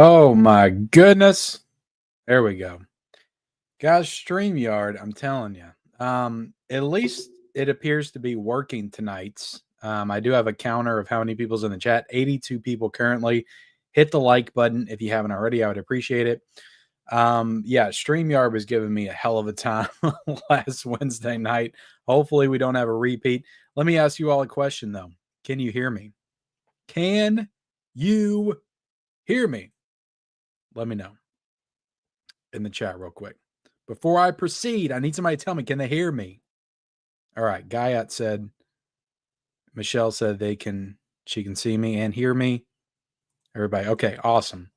Oh my goodness. There we go. Guys, StreamYard, I'm telling you. At least it appears to be working tonight. I do have a counter of how many people's in the chat. 82 people currently. Hit the like button if you haven't already. I would appreciate it. Yeah, StreamYard was giving me a hell of a time last Wednesday night. Hopefully we don't have a repeat. Let me ask you all a question though. Can you hear me? Can you hear me? Let me know in the chat real quick. Before I proceed, I need somebody to tell me, can they hear me? All right. Guyat said, Michelle said she can see me and hear me. Everybody. Okay. Awesome.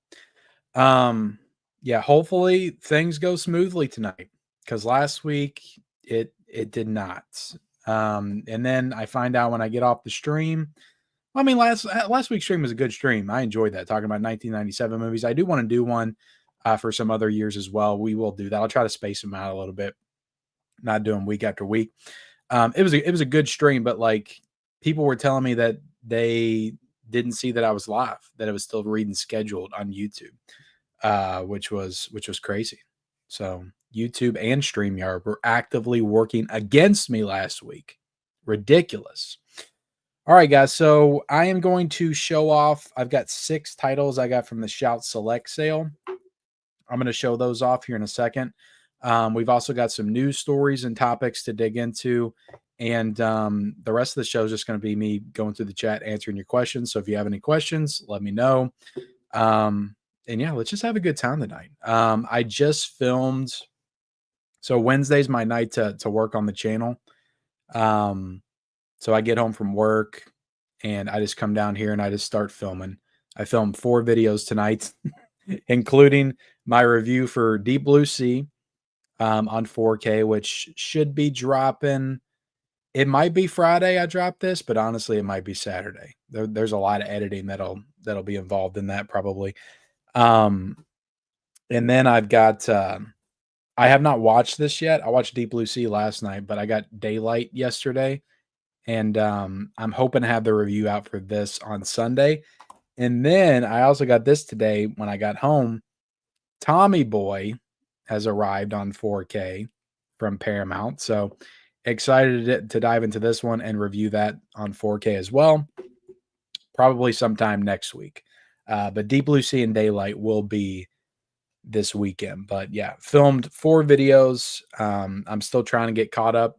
Yeah, hopefully things go smoothly tonight because last week it did not. And then I find out when I get off the stream. I mean, last week's stream was a good stream. I enjoyed that, talking about 1997 movies. I do want to do one for some other years as well. We will do that. I'll try to space them out a little bit, not doing week after week. It was a good stream, but like people were telling me that they didn't see that I was live, that it was still reading scheduled on YouTube, which was crazy. So YouTube and StreamYard were actively working against me last week. Ridiculous. All right, guys. So I am going to show off. I've got 6 titles I got from the Shout Select sale. I'm going to show those off here in a second. We've also got some news stories and topics to dig into. And the rest of the show is just going to be me going through the chat, answering your questions. So if you have any questions, let me know. And yeah, let's just have a good time tonight. I just filmed. So Wednesday's my night to work on the channel. So I get home from work and I just come down here and I just start filming. I filmed 4 videos tonight, including my review for Deep Blue Sea on 4K, which should be dropping. It might be Friday I drop this, but honestly, it might be Saturday. There's a lot of editing that'll be involved in that probably. And then I've got I have not watched this yet. I watched Deep Blue Sea last night, but I got Daylight yesterday. And I'm hoping to have the review out for this on Sunday. And then I also got this today when I got home. Tommy Boy has arrived on 4K from Paramount. So excited to dive into this one and review that on 4K as well. Probably sometime next week. But Deep Blue Sea and Daylight will be this weekend. But yeah, filmed 4 videos. I'm still trying to get caught up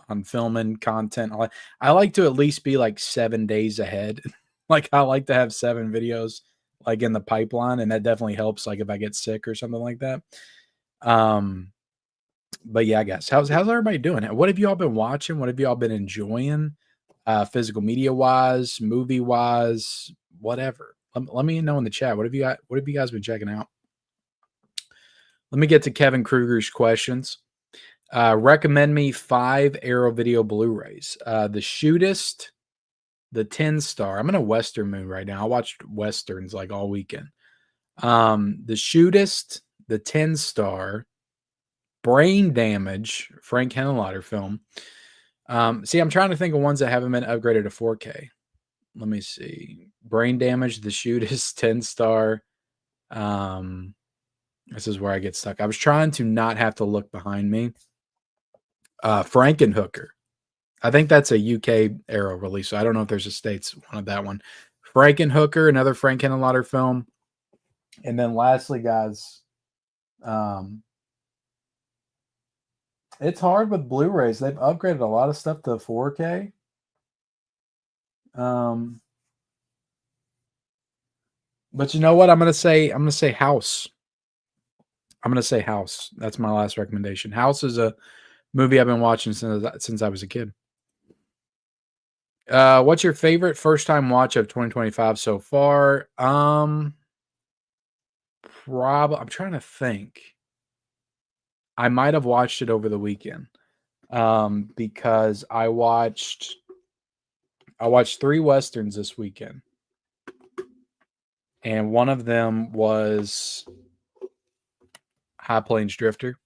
on filming content. I like to at least be like 7 days ahead. Like I like to have 7 videos like in the pipeline, and that definitely helps. Like if I get sick or something like that. But yeah, I guess how's everybody doing? What have you all been watching? What have you all been enjoying? Physical media wise, movie wise, whatever. Let me know in the chat. What have you guys been checking out? Let me get to Kevin Kruger's questions. Recommend me 5 Arrow Video Blu-rays. The Shootist, the 10-star. I'm in a Western mood right now. I watched Westerns like all weekend. The Shootist, the 10-star, Brain Damage, Frank Henenlotter film. See, I'm trying to think of ones that haven't been upgraded to 4K. Let me see. Brain Damage, the Shootist, 10-star. This is where I get stuck. I was trying to not have to look behind me. Frankenhooker. I think that's a UK Arrow release. So I don't know if there's a States one of that one. Frankenhooker, another Frank Henenlotter film. And then lastly, guys, it's hard with Blu-rays. They've upgraded a lot of stuff to 4K. But you know what? I'm gonna say House. I'm gonna say House. That's my last recommendation. House is a movie I've been watching since I was a kid. What's your favorite first time watch of 2025 so far? I'm trying to think. I might have watched it over the weekend. Because I watched 3 Westerns this weekend. And one of them was, High Plains Drifter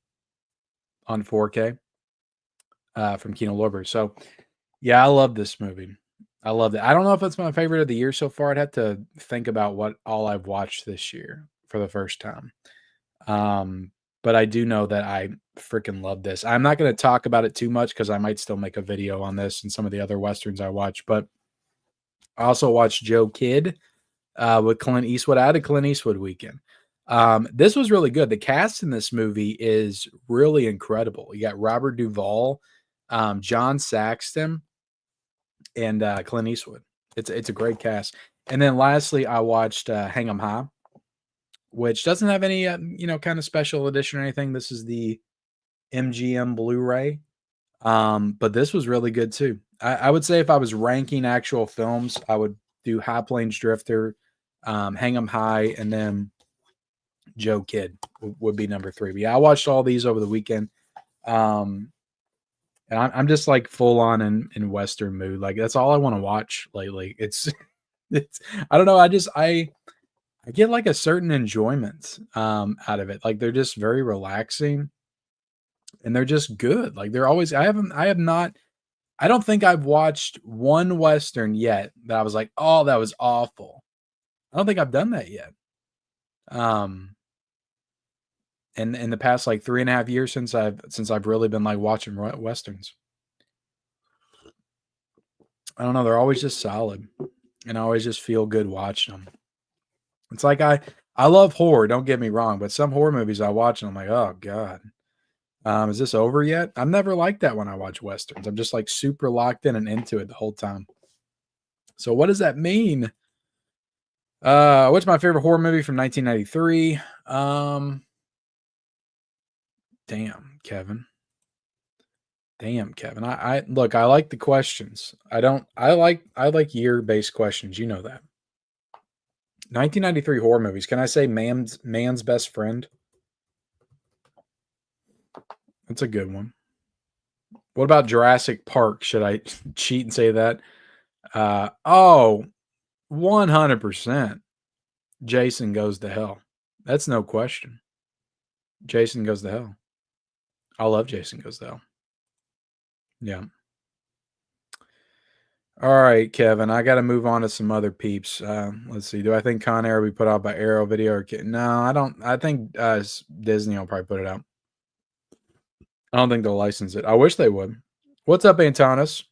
on 4K from Kino Lorber. So, yeah, I love this movie. I loved it. I don't know if it's my favorite of the year so far. I'd have to think about what all I've watched this year for the first time. But I do know that I freaking love this. I'm not going to talk about it too much because I might still make a video on this and some of the other Westerns I watch. But I also watched Joe Kidd with Clint Eastwood. I had a Clint Eastwood weekend. This was really good. The cast in this movie is really incredible. You got Robert Duvall, John Saxton, and Clint Eastwood. It's a great cast. And then lastly, I watched Hang 'Em High, which doesn't have any kind of special edition or anything. This is the MGM Blu-ray. But this was really good too. I would say if I was ranking actual films, I would do High Plains Drifter, Hang 'Em High, and then Joe Kidd would be number 3. But yeah, I watched all these over the weekend. And I'm just like full on in Western mood. Like that's all I want to watch lately. It's I don't know. I get like a certain enjoyment out of it. Like they're just very relaxing and they're just good. Like they're always, I don't think I've watched one Western yet that I was like, oh, that was awful. I don't think I've done that yet. In the past like 3.5 years since I've really been like watching Westerns. I don't know. They're always just solid and I always just feel good watching them. It's like I love horror. Don't get me wrong, but some horror movies I watch and I'm like, oh God, is this over yet? I'm never like that when I watch Westerns. I'm just like super locked in and into it the whole time. So what does that mean? What's my favorite horror movie from 1993? Damn, Kevin. I look, I like the questions. I like year-based questions. You know that. 1993 horror movies. Can I say Man's Best Friend? That's a good one. What about Jurassic Park? Should I cheat and say that? 100%. Jason Goes to Hell. That's no question. Jason Goes to Hell. I love Jason Goes to Hell. Yeah. All right, Kevin. I got to move on to some other peeps. Let's see. Do I think Con Air will be put out by Arrow Video? No, I don't. I think Disney will probably put it out. I don't think they'll license it. I wish they would. What's up, Antonis?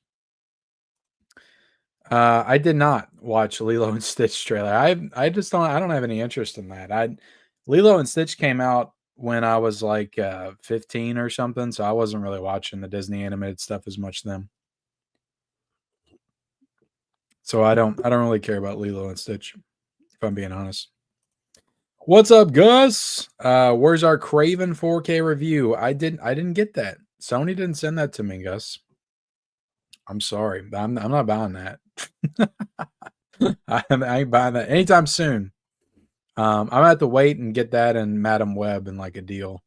I did not watch Lilo and Stitch trailer. I don't have any interest in that. Lilo and Stitch came out when I was like 15 or something, so I wasn't really watching the Disney animated stuff as much then. So I don't really care about Lilo and Stitch, if I'm being honest. What's up, Gus? Where's our Craven 4K review? I didn't get that. Sony didn't send that to me, Gus. I'm sorry. I'm not buying that. I ain't buying that anytime soon. I'm gonna have to wait and get that and Madam Web in like a deal.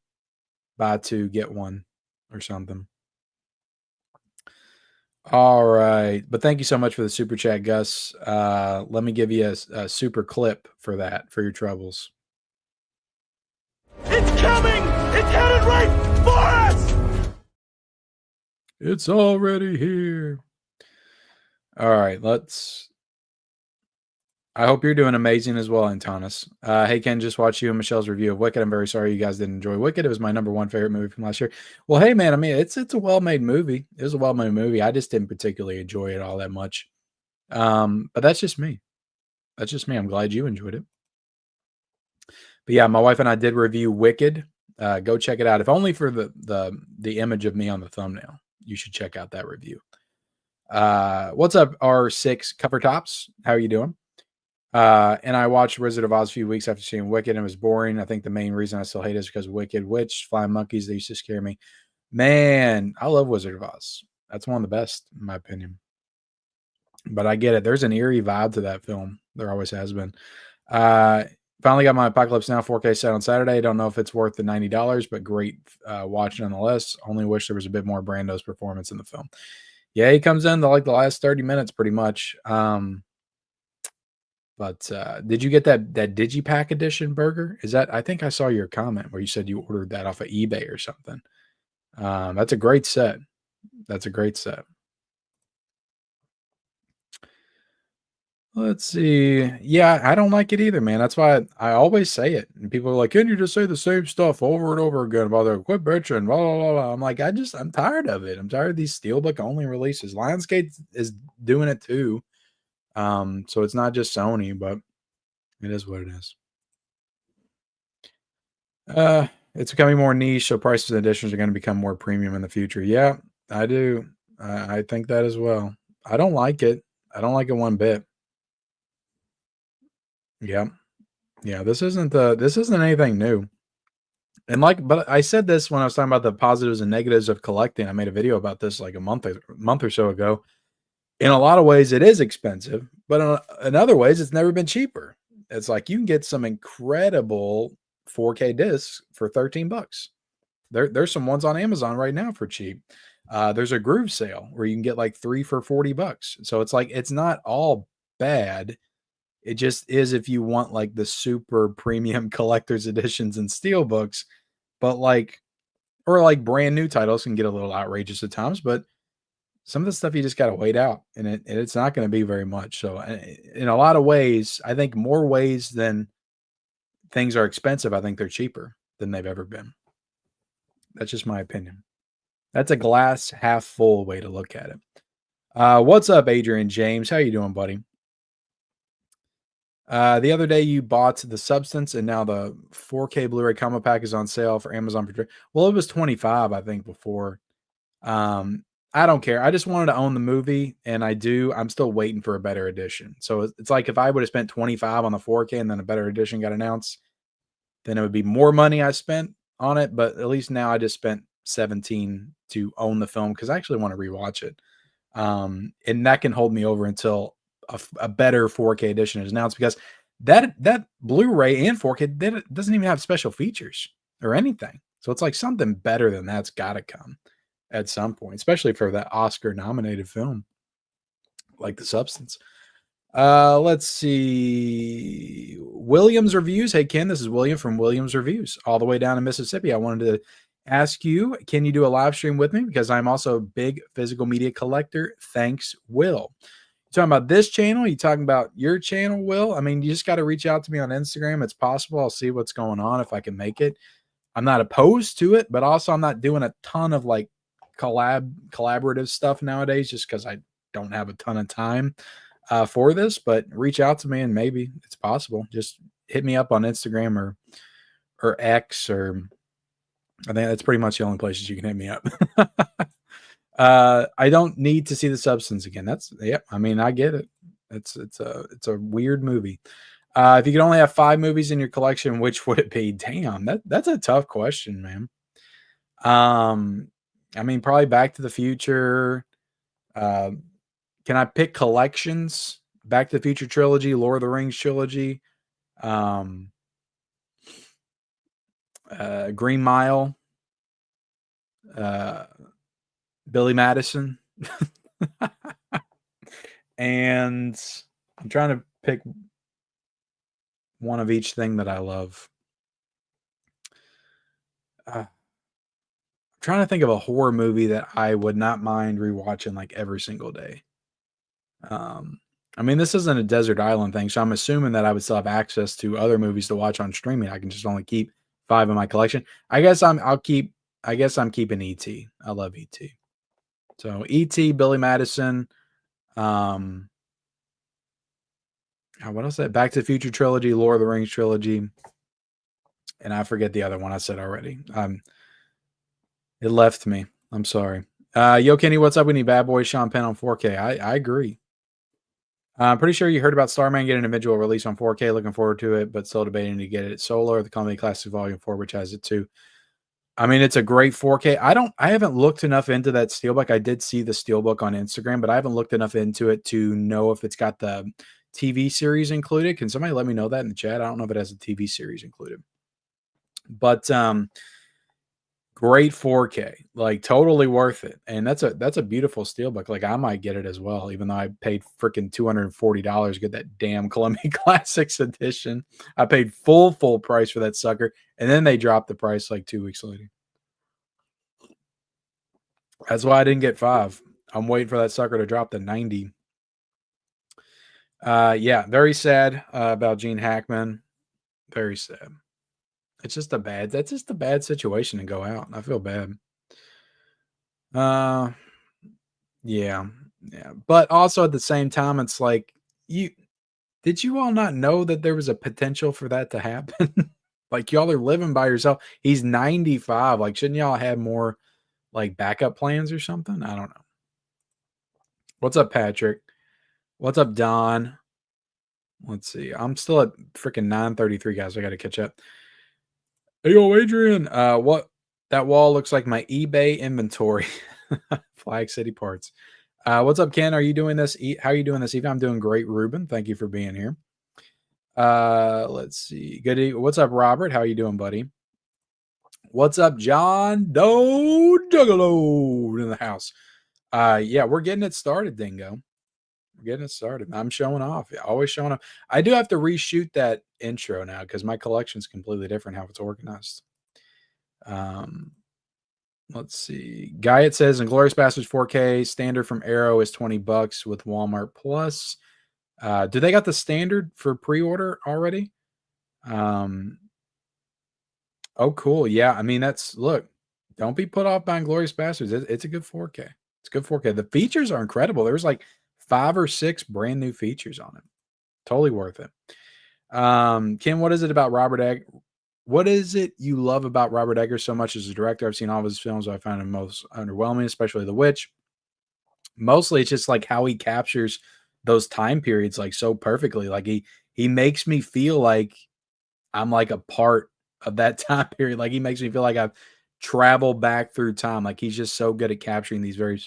Buy 2, get 1 or something. All right. But thank you so much for the super chat, Gus. Let me give you a super clip for that, for your troubles. It's coming! It's headed right for us! It's already here. All right, I hope you're doing amazing as well, Antonis. Hey, Ken, just watched you and Michelle's review of Wicked. I'm very sorry you guys didn't enjoy Wicked. It was my number 1 favorite movie from last year. Well, hey, man, I mean, it's a well-made movie. It was a well-made movie. I just didn't particularly enjoy it all that much. But that's just me. That's just me. I'm glad you enjoyed it. But yeah, my wife and I did review Wicked. Go check it out. If only for the image of me on the thumbnail. You should check out that review. What's up, R6 Cover Tops? How are you doing? And I watched Wizard of Oz a few weeks after seeing Wicked, and it was boring. I think the main reason I still hate it is because of Wicked, Witch, Flying Monkeys, they used to scare me. Man, I love Wizard of Oz. That's one of the best, in my opinion. But I get it. There's an eerie vibe to that film. There always has been. Finally got my Apocalypse Now 4K set on Saturday. Don't know if it's worth the $90, but great watch nonetheless. Only wish there was a bit more Brando's performance in the film. Yeah, he comes in to like the last 30 minutes pretty much. But But did you get that Digipack edition burger? Is that? I think I saw your comment where you said you ordered that off of eBay or something. That's a great set. That's a great set. Let's see. Yeah, I don't like it either, man. That's why I always say it. And people are like, "Can you just say the same stuff over and over again about the quit bitching?" Blah, blah, blah, blah. I'm like, I'm tired of it. I'm tired of these Steelbook only releases. Lionsgate is doing it too. So it's not just Sony, but it is what it is. It's becoming more niche, so prices and editions are going to become more premium in the future. Yeah, I do. I think that as well. I don't like it. I don't like it one bit. Yeah. Yeah, this isn't anything new. And but I said this when I was talking about the positives and negatives of collecting. I made a video about this like a month or so ago. In a lot of ways, it is expensive, but in other ways, it's never been cheaper. It's like you can get some incredible 4K discs for $13. There's some ones on Amazon right now for cheap. There's a Groove sale where you can get like 3 for $40. So it's like it's not all bad. It just is if you want like the super premium collector's editions and steelbooks, but or like brand new titles can get a little outrageous at times, but some of the stuff you just got to wait out and it's not going to be very much. So in a lot of ways, I think more ways than things are expensive, I think they're cheaper than they've ever been. That's just my opinion. That's a glass half full way to look at it. What's up, Adrian James? How you doing, buddy? The other day you bought the Substance and now the 4K Blu-ray combo pack is on sale for Amazon. Well, it was 25, I think, before. I don't care. I just wanted to own the movie, and I do. I'm still waiting for a better edition. So it's like if I would have spent 25 on the 4K and then a better edition got announced, then it would be more money I spent on it. But at least now I just spent 17 to own the film because I actually want to rewatch it. And that can hold me over until a better 4K edition is announced because that Blu-ray and 4K doesn't even have special features or anything. So it's like something better than that's got to come at some point, especially for that Oscar-nominated film like The Substance. Let's see. Williams Reviews. Hey, Ken, this is William from Williams Reviews, all the way down in Mississippi. I wanted to ask you, can you do a live stream with me? Because I'm also a big physical media collector. Thanks, Will. You talking about this channel? You talking about your channel, Will? I mean, you just got to reach out to me on Instagram. It's possible. I'll see what's going on if I can make it. I'm not opposed to it, but also I'm not doing a ton of like collaborative stuff nowadays just because I don't have a ton of time for this. But reach out to me and maybe it's possible. Just hit me up on Instagram or X, or I think that's pretty much the only places you can hit me up. I don't need to see The Substance again. I mean, I get it. It's a weird movie. If you could only have 5 movies in your collection, which would it be? Damn, that's a tough question, man. I mean, probably Back to the Future. Can I pick collections? Back to the Future trilogy, Lord of the Rings trilogy, Green Mile, Billy Madison. And I'm trying to pick one of each thing that I love. I'm trying to think of a horror movie that I would not mind rewatching like every single day. I mean, this isn't a desert island thing, so I'm assuming that I would still have access to other movies to watch on streaming. I can just only keep 5 in my collection. I guess I'm keeping E.T. I love E.T. So E.T., Billy Madison, what else? That Back to the Future trilogy, Lord of the Rings trilogy, and I forget the other one I said already. It left me. I'm sorry. Yo, Kenny, what's up? We need Bad Boy Sean Penn on 4K. I agree. I'm pretty sure you heard about Starman getting an individual release on 4K. Looking forward to it, but still debating to get it solo or the Comedy Classic Volume 4, which has it too. I mean, it's a great 4K. I haven't looked enough into that Steelbook. I did see the Steelbook on Instagram, but I haven't looked enough into it to know if it's got the TV series included. Can somebody let me know that in the chat? I don't know if it has a TV series included. But Great 4K, like totally worth it. And that's a beautiful steelbook. Like I might get it as well, even though I paid freaking $240 to get that damn Columbia Classics edition. I paid full price for that sucker, and then they dropped the price like 2 weeks later. That's why I didn't get 5. I'm waiting for that sucker to drop to 90. Yeah, very sad about Gene Hackman. Very sad. It's just that's just a bad situation to go out. I feel bad. Uh yeah. Yeah. But also at the same time, it's like did you all not know that there was a potential for that to happen? Like y'all are living by yourself. He's 95. Like, shouldn't y'all have more like backup plans or something? I don't know. What's up, Patrick? What's up, Don? Let's see. I'm still at freaking 9:33, guys. I gotta catch up. Hey, yo, Adrian. What that wall looks like my eBay inventory. Flag City parts. What's up, Ken? Are you doing this? How are you doing this evening? I'm doing great, Ruben. Thank you for being here. Let's see. Good. What's up, Robert? How are you doing, buddy? What's up, John Doe Juggalo in the house? Yeah, we're getting it started, Dingo. We're getting it started. I'm showing off. Yeah, always showing off. I do have to reshoot that intro now because my collection's completely different how it's organized. Let's see. Guy, says Inglourious Basterds 4K standard from Arrow is $20 with Walmart Plus. Do they got the standard for pre-order already? Oh, cool. Yeah, I mean look. Don't be put off by Inglourious Basterds. It's a good 4K. It's good 4K. The features are incredible. There's like 5 or 6 brand new features on it. Totally worth it. Kim, what is it about Robert Egg? What is it you love about Robert Eggers so much as a director? I've seen all of his films. I found him most underwhelming, especially The Witch. Mostly, it's just like how he captures those time periods like so perfectly. Like he makes me feel like I'm like a part of that time period. Like he makes me feel like I've traveled back through time. Like he's just so good at capturing these very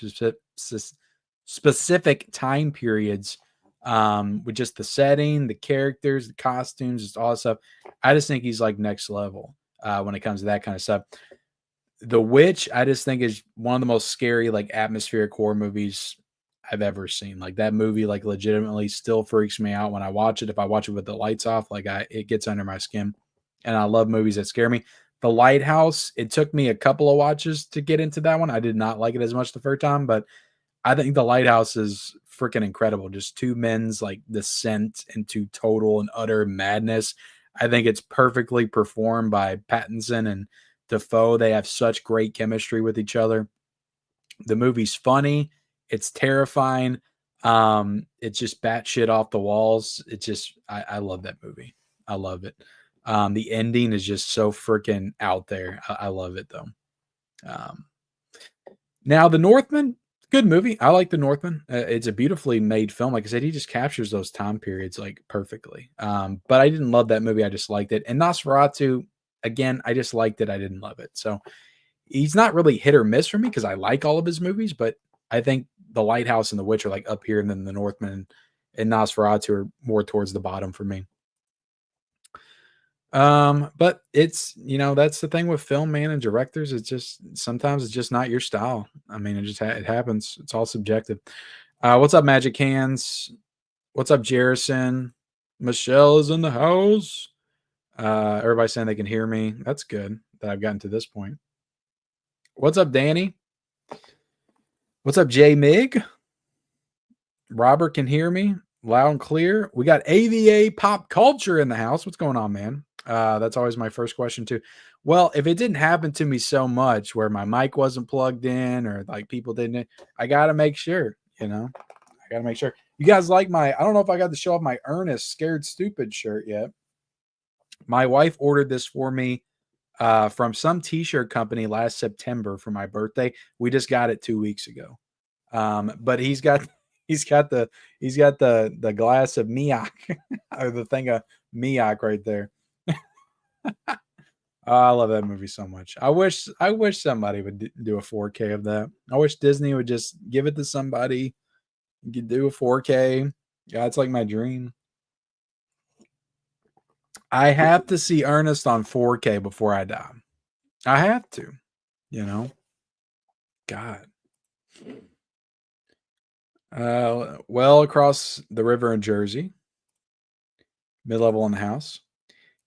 specific time periods with just the setting, the characters, the costumes, just all that stuff. I just think he's like next level when it comes to that kind of stuff. The Witch, I just think is one of the most scary, like atmospheric horror movies I've ever seen. Like that movie, like legitimately still freaks me out when I watch it. If I watch it with the lights off, like it gets under my skin. And I love movies that scare me. The Lighthouse, it took me a couple of watches to get into that one. I did not like it as much the first time, but I think The Lighthouse is freaking incredible. Just two men's like descent into total and utter madness. I think it's perfectly performed by Pattinson and Defoe. They have such great chemistry with each other. The movie's funny. It's terrifying. It's just batshit off the walls. It's just I love that movie. I love it. The ending is just so freaking out there. I love it though. Now The Northman, good movie. I like The Northman. It's a beautifully made film. Like I said, he just captures those time periods like perfectly. But I didn't love that movie. I just liked it. And Nosferatu, again, I just liked it. I didn't love it. So he's not really hit or miss for me because I like all of his movies, but I think The Lighthouse and The Witch are like up here, and then The Northman and Nosferatu are more towards the bottom for me. But it's, that's the thing with film, man, and directors. It's just sometimes it's just not your style. I mean, it just it happens. It's all subjective. What's up, Magic Hands? What's up, Jerison? Michelle is in the house. Everybody's saying they can hear me. That's good that I've gotten to this point. What's up, Danny? What's up, J Mig? Robert can hear me loud and clear. We got AVA Pop Culture in the house. What's going on, man? That's always my first question too. Well, if it didn't happen to me so much where my mic wasn't plugged in or like people didn't, I got to make sure, I got to make sure. You guys like I don't know if I got to show off my Ernest Scared Stupid shirt yet. My wife ordered this for me from some t-shirt company last September for my birthday. We just got it 2 weeks ago. But he's got the glass of Miak or the thing of Miak right there. Oh, I love that movie so much. I wish somebody would do a 4K of that. I wish Disney would just give it to somebody. You could do a 4K. Yeah, it's like my dream. I have to see Ernest on 4K before I die. I have to. You know, God. Well across the river in Jersey, mid-level in the house.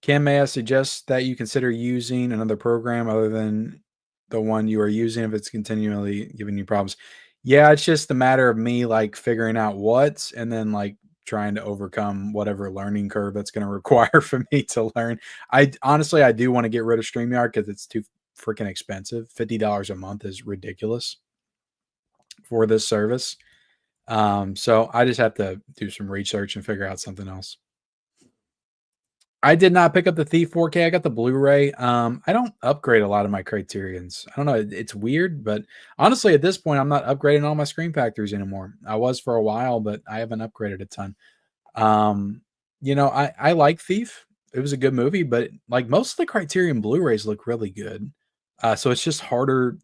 Ken, may I suggest that you consider using another program other than the one you are using if it's continually giving you problems? Yeah, it's just a matter of me like figuring out what and then like trying to overcome whatever learning curve that's going to require for me to learn. I honestly I do want to get rid of StreamYard because it's too freaking expensive. $50 a month is ridiculous for this service. So I just have to do some research and figure out something else. I did not pick up the Thief 4K. I got the Blu-ray. I don't upgrade a lot of my Criterions. I don't know. It's weird, but honestly, at this point, I'm not upgrading all my screen factors anymore. I was for a while, but I haven't upgraded a ton. Um, I like Thief. It was a good movie, but like most of the Criterion Blu-rays look really good. So it's just harder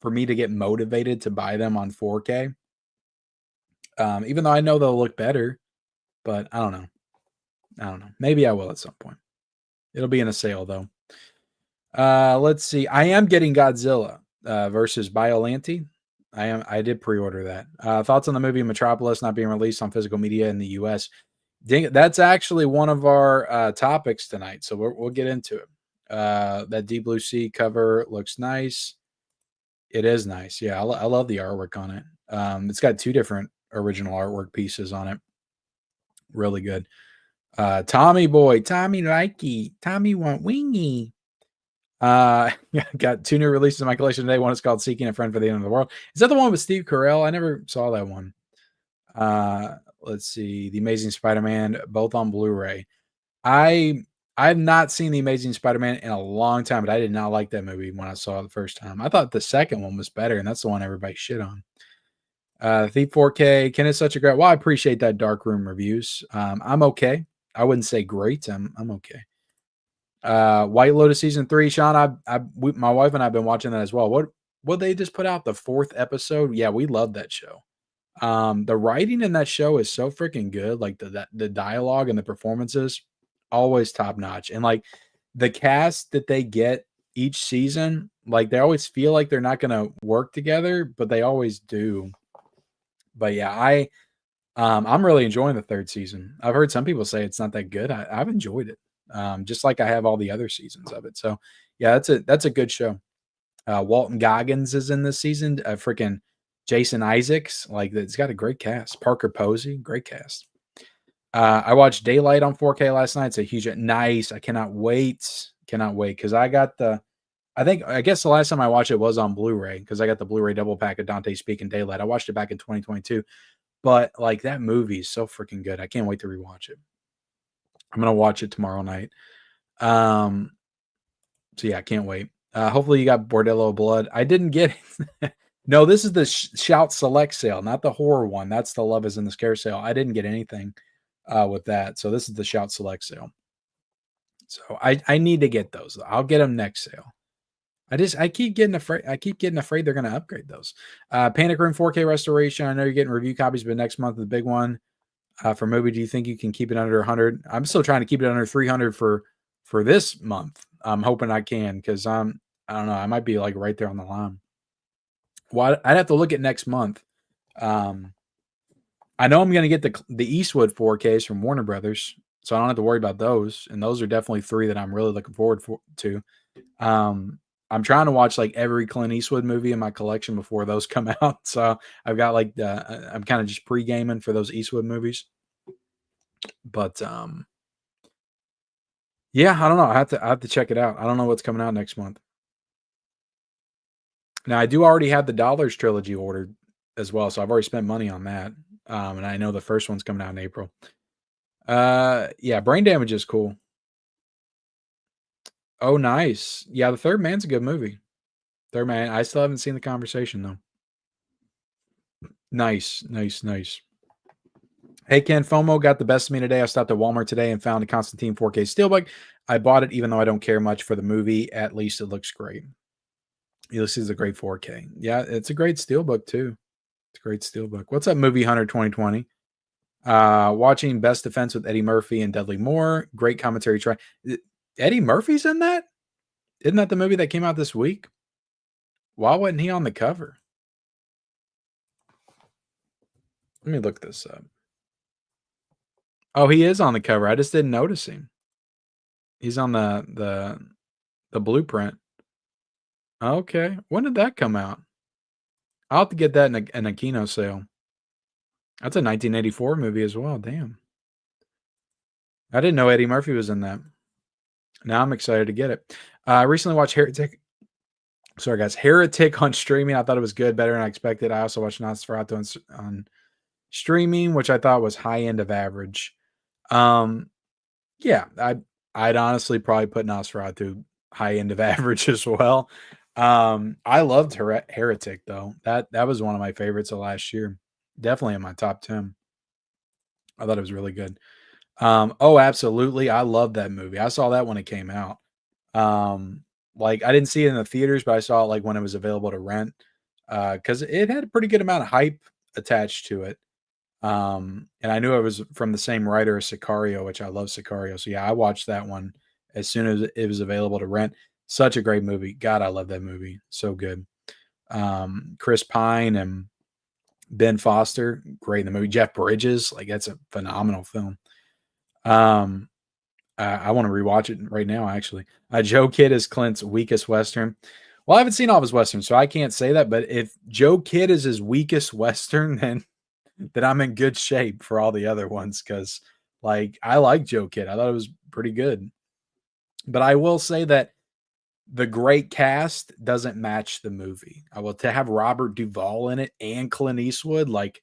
for me to get motivated to buy them on 4K. Even though I know they'll look better, but I don't know. Maybe I will at some point. It'll be in a sale though. Let's see. I am getting Godzilla versus Biollante. I did pre-order that. Thoughts on the movie Metropolis not being released on physical media in the US? Dang it, that's actually one of our topics tonight, so we'll get into it. That Deep Blue Sea cover looks nice. It is nice. Yeah, I love the artwork on it. It's got 2 different original artwork pieces on it. Really good. Tommy boy, Tommy likey, Tommy want wingy. Got 2 new releases in my collection today. One is called Seeking a Friend for the End of the World. Is that the one with Steve Carell? I never saw that one. Let's see. The Amazing Spider-Man, both on Blu-ray. I've not seen The Amazing Spider-Man in a long time, but I did not like that movie when I saw it the first time. I thought the second one was better, and that's the one everybody shit on. Thief 4K, Ken is such a great. Well, I appreciate that dark room reviews. I'm okay. I wouldn't say great. I'm okay. White Lotus season 3, Sean. My wife and I've been watching that as well. What they just put out the 4th episode? Yeah, we love that show. The writing in that show is so freaking good. Like the dialogue and the performances, always top notch. And like the cast that they get each season, like they always feel like they're not going to work together, but they always do. But yeah, I'm really enjoying the 3rd season. I've heard some people say it's not that good. I've enjoyed it, just like I have all the other seasons of it. So yeah, that's a good show. Walton Goggins is in this season. Freaking Jason Isaacs, like it's got a great cast. Parker Posey, great cast. I watched Daylight on 4K last night. It's a huge, nice. I cannot wait because I guess the last time I watched it was on Blu-ray because I got the Blu-ray double pack of Dante's Peak and Daylight. I watched it back in 2022, but like that movie is so freaking good. I can't wait to rewatch it. I'm gonna watch it tomorrow night. So yeah, I can't wait. Hopefully you got Bordello Blood. I didn't get it. No, this is the Shout Select sale, not the horror one. That's the Love is in the Scare sale. I didn't get anything with that. So this is the Shout Select sale. So I need to get those. I'll get them next sale. I keep getting afraid. I keep getting afraid they're going to upgrade those. Panic Room 4K restoration. I know you're getting review copies, but next month the big one for movie. Do you think you can keep it under 100? I'm still trying to keep it under 300 for this month. I'm hoping I can because I don't know. I might be like right there on the line. Well, I'd have to look at next month. I know I'm going to get the Eastwood 4Ks from Warner Brothers, so I don't have to worry about those. And those are definitely 3 that I'm really looking forward to. I'm trying to watch like every Clint Eastwood movie in my collection before those come out. So I've got like I'm kind of just pre-gaming for those Eastwood movies. But yeah, I don't know. I have to check it out. I don't know what's coming out next month. Now I do already have the Dollars trilogy ordered as well, so I've already spent money on that. And I know the first one's coming out in April. Yeah, Brain Damage is cool. Oh, nice. Yeah, The Third Man's a good movie. Third Man. I still haven't seen The Conversation though. Nice. Hey Ken, FOMO got the best of me today. I stopped at Walmart today and found a Constantine 4K Steelbook. I bought it even though I don't care much for the movie. At least it looks great. This is a great 4K. Yeah, it's a great Steelbook too. It's a great Steelbook. What's up, Movie Hunter 2020? Watching Best Defense with Eddie Murphy and Dudley Moore. Great commentary try. Eddie Murphy's in that? Isn't that the movie that came out this week? Why wasn't he on the cover? Let me look this up. Oh, he is on the cover. I just didn't notice him. He's on the blueprint. Okay. When did that come out? I'll have to get that in a Kino sale. That's a 1984 movie as well. Damn. I didn't know Eddie Murphy was in that. Now I'm excited to get it. I recently watched Heretic. Sorry, guys. Heretic on streaming. I thought it was good, better than I expected. I also watched Nosferatu on streaming, which I thought was high end of average. Yeah, I'd honestly probably put Nosferatu high end of average as well. I loved Heretic though. That was one of my favorites of last year. Definitely in my top 10. I thought it was really good. Oh, absolutely. I love that movie. I saw that when it came out. Like I didn't see it in the theaters, but I saw it like when it was available to rent. Because it had a pretty good amount of hype attached to it. And I knew it was from the same writer as Sicario, which I love Sicario. So yeah, I watched that one as soon as it was available to rent. Such a great movie. God, I love that movie. So good. Chris Pine and Ben Foster, great in the movie. Jeff Bridges, like that's a phenomenal film. I want to rewatch it right now, actually. Joe Kidd is Clint's weakest Western. Well, I haven't seen all of his Westerns, so I can't say that. But if Joe Kidd is his weakest Western, then I'm in good shape for all the other ones because, like, I like Joe Kidd. I thought it was pretty good. But I will say that the great cast doesn't match the movie. I will to have Robert Duvall in it and Clint Eastwood, like,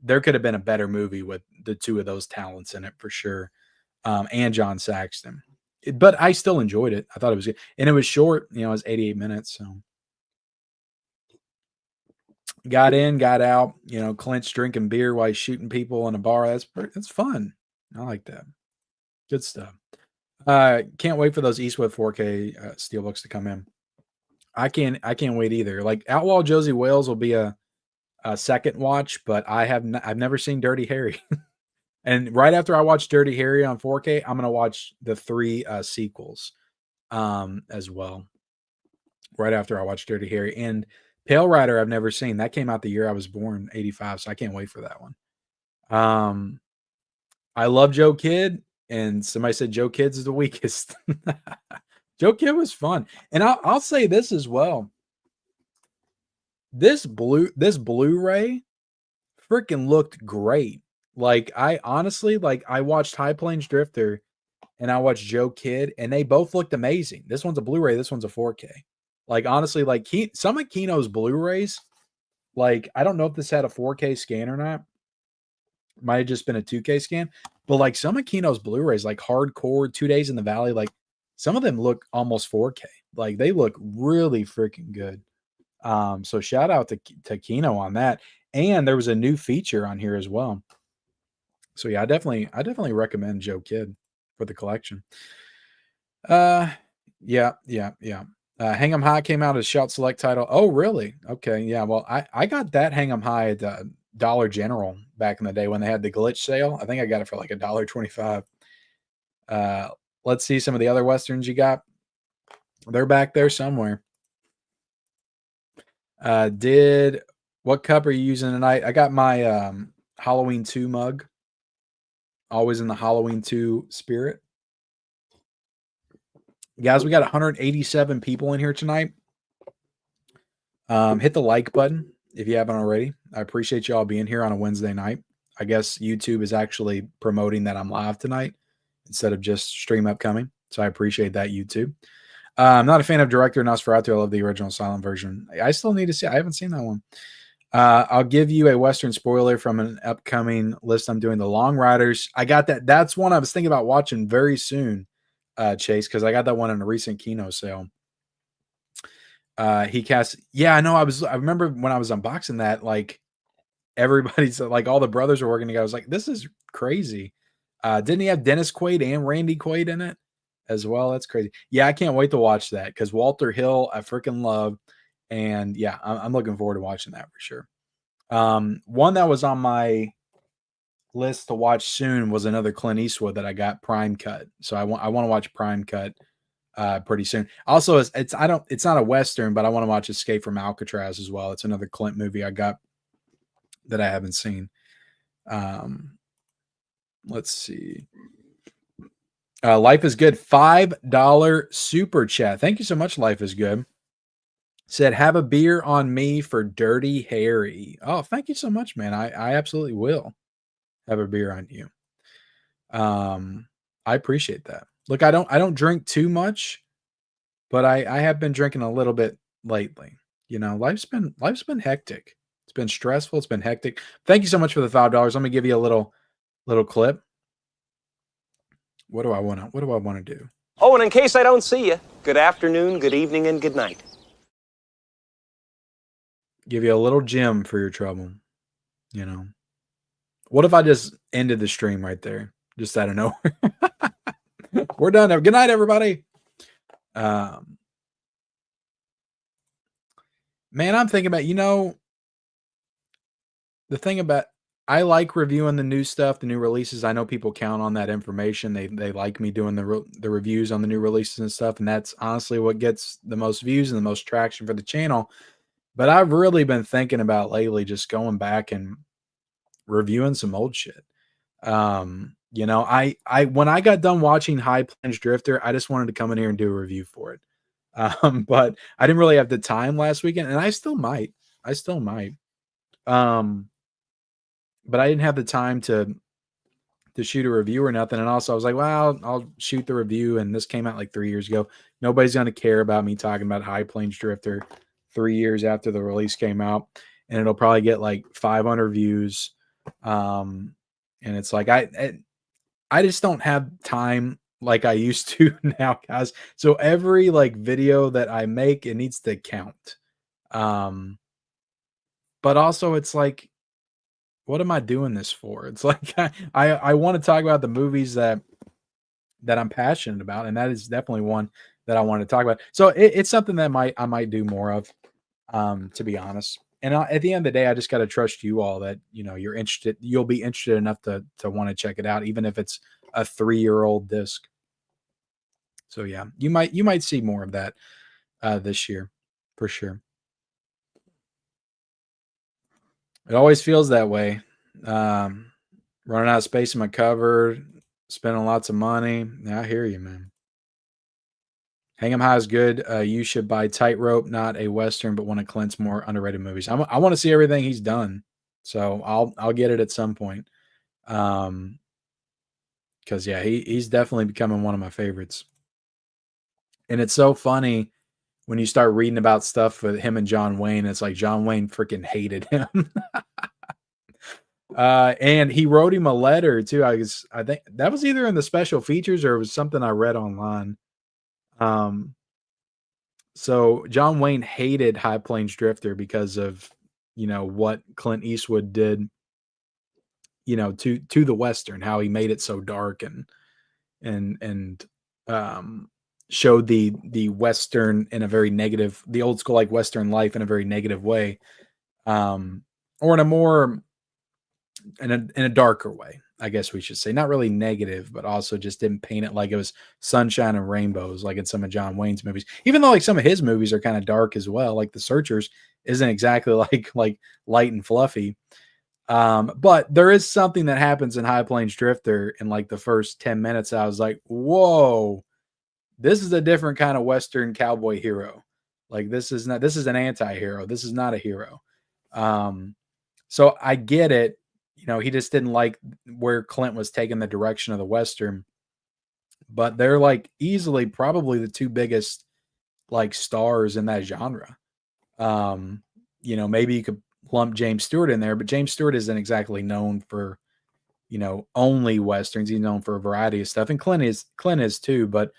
there could have been a better movie with the two of those talents in it for sure. And John Saxton. But I still enjoyed it. I thought it was good. And it was short, it was 88 minutes. So got in, got out, Clint's drinking beer while he's shooting people in a bar. That's fun. I like that. Good stuff. Can't wait for those Eastwood 4K steelbooks to come in. I can't wait either. Like Outlaw Josie Wales will be a second watch, but I've never seen Dirty Harry. And right after I watch Dirty Harry on 4K, I'm gonna watch the 3 sequels as well. Right after I watch Dirty Harry and Pale Rider, I've never seen. That came out the year I was born, 85. So I can't wait for that one. I love Joe Kidd, and somebody said Joe Kidd's the weakest. Joe Kidd was fun, and I'll say this as well. This Blu-ray freaking looked great. Like I honestly, I watched High Plains Drifter and I watched Joe Kidd and they both looked amazing. This one's a Blu-ray, this one's a 4K. Like honestly, like some of Kino's Blu-rays, like I don't know if this had a 4K scan or not. Might have just been a 2K scan, but like some of Kino's Blu-rays, like Hardcore, 2 Days in the Valley, like some of them look almost 4K. Like they look really freaking good. So shout out to Kino on that. And there was a new feature on here as well. So yeah, I definitely recommend Joe Kidd for the collection. Yeah. Hang 'em High came out as Shout Select title. Oh, really? Okay, yeah. Well, I got that Hang 'em High at Dollar General back in the day when they had the glitch sale. I think I got it for like $1.25. Let's see some of the other Westerns you got. They're back there somewhere. What cup are you using tonight? I got my Halloween 2 mug. Always in the Halloween 2 spirit. Guys, we got 187 people in here tonight. Hit the like button if you haven't already. I appreciate you all being here on a Wednesday night. I guess YouTube is actually promoting that I'm live tonight instead of just stream upcoming. So I appreciate that, YouTube. I'm not a fan of director Nosferatu. I love the original silent version. I still need to see. I haven't seen that one. I'll give you a Western spoiler from an upcoming list I'm doing, The Long Riders. I got that. That's one I was thinking about watching very soon, Chase, because I got that one in a recent Kino sale. He cast. Yeah, I know. I remember when I was unboxing that, like everybody's like all the brothers are working together. I was like, this is crazy. Didn't he have Dennis Quaid and Randy Quaid in it as well? That's crazy. Yeah, I can't wait to watch that because Walter Hill, I freaking love. And yeah, I'm looking forward to watching that for sure. One that was on my list to watch soon was another Clint Eastwood that I got Prime Cut. So I want to watch Prime Cut pretty soon. Also, it's not a Western, but I want to watch Escape from Alcatraz as well. It's another Clint movie I got that I haven't seen. Let's see. Life is Good, $5 super chat. Thank you so much, Life is Good. Said, have a beer on me for Dirty Harry. Oh, thank you so much, man. I absolutely will have a beer on you. I appreciate that. Look, I don't drink too much, but I have been drinking a little bit lately. You know, life's been hectic. It's been stressful. It's been hectic. Thank you so much for the $5. Let me give you a little clip. What do I want to do? Oh, and in case I don't see you, good afternoon, good evening, and good night. Give you a little gem for your trouble. You know, what if I just ended the stream right there, just out of nowhere? We're done. Good night, everybody. Man, I'm thinking about, the thing about, I like reviewing the new stuff, the new releases. I know people count on that information. They like me doing the reviews on the new releases and stuff, and that's honestly what gets the most views and the most traction for the channel. But I've really been thinking about lately just going back and reviewing some old shit. I when I got done watching High Plains Drifter, I just wanted to come in here and do a review for it. But I didn't really have the time last weekend, and I still might. But I didn't have the time to shoot a review or nothing. And also I was like, well, I'll shoot the review. And this came out like 3 years ago. Nobody's going to care about me talking about High Plains Drifter 3 years after the release came out. And it'll probably get like 500 views. And it's like, I just don't have time like I used to now, guys. So every like video that I make, it needs to count. But also it's like, what am I doing this for? It's like I want to talk about the movies that I'm passionate about, and that is definitely one that I want to talk about. So it's something that I might do more of, to be honest. And at the end of the day, I just got to trust you all that you're interested. You'll be interested enough to want to check it out, even if it's a 3-year-old disc. So yeah, you might see more of that this year for sure. It always feels that way. Running out of space in my cupboard, spending lots of money. Yeah, I hear you, man. Hang 'em High is good. You should buy Tightrope, not a Western, but one of Clint's more underrated movies. I want to see everything he's done, so I'll get it at some point. Because yeah, he's definitely becoming one of my favorites. And it's so funny when you start reading about stuff with him and John Wayne. It's like John Wayne freaking hated him. And he wrote him a letter too. I think that was either in the special features or it was something I read online. So John Wayne hated High Plains Drifter because of, what Clint Eastwood did, to the Western, how he made it so dark and showed the Western in a very negative, the old school, like Western life in a very negative way. Or in a more, in a darker way, I guess we should say. Not really negative, but also just didn't paint it like it was sunshine and rainbows like in some of John Wayne's movies. Even though like some of his movies are kind of dark as well, like The Searchers isn't exactly like light and fluffy. But there is something that happens in High Plains Drifter in like the first 10 minutes. I was like, whoa, this is a different kind of Western cowboy hero. Like this is an anti-hero. This is not a hero. So I get it. He just didn't like where Clint was taking the direction of the Western, but they're like easily probably the two biggest like stars in that genre. Maybe you could lump James Stewart in there, but James Stewart isn't exactly known for, only Westerns. He's known for a variety of stuff. And Clint is too, but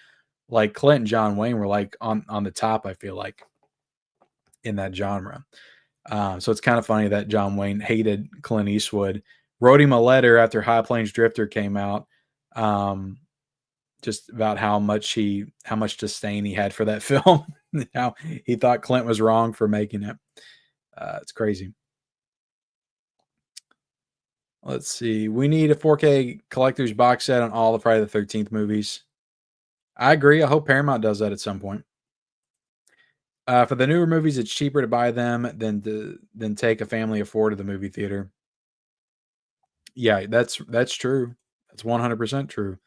like Clint and John Wayne were like on the top, I feel like, in that genre. So it's kind of funny that John Wayne hated Clint Eastwood, wrote him a letter after High Plains Drifter came out, just about how much disdain he had for that film, how he thought Clint was wrong for making it. It's crazy. Let's see. We need a 4K collector's box set on all the Friday the 13th movies. I agree. I hope Paramount does that at some point. For the newer movies, it's cheaper to buy them than take a family of 4 to the movie theater. Yeah, that's true. That's 100% true.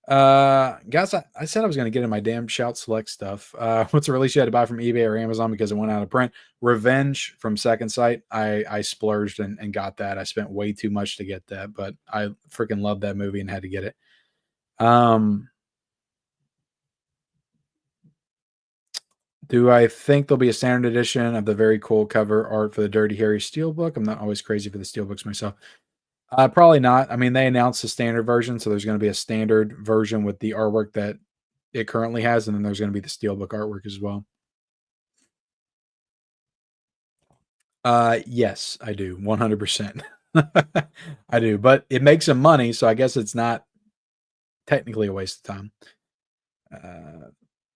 Guys, I said I was going to get in my damn Shout Select stuff. What's a release you had to buy from eBay or Amazon because it went out of print? Revenge from Second Sight. I splurged and got that. I spent way too much to get that, but I freaking loved that movie and had to get it. Do I think there'll be a standard edition of the very cool cover art for the Dirty Harry Steelbook? I'm not always crazy for the Steelbooks myself. Probably not. I mean, they announced the standard version, so there's going to be a standard version with the artwork that it currently has, and then there's going to be the Steelbook artwork as well. Yes, I do. 100%. I do, but it makes them money, so I guess it's not technically a waste of time.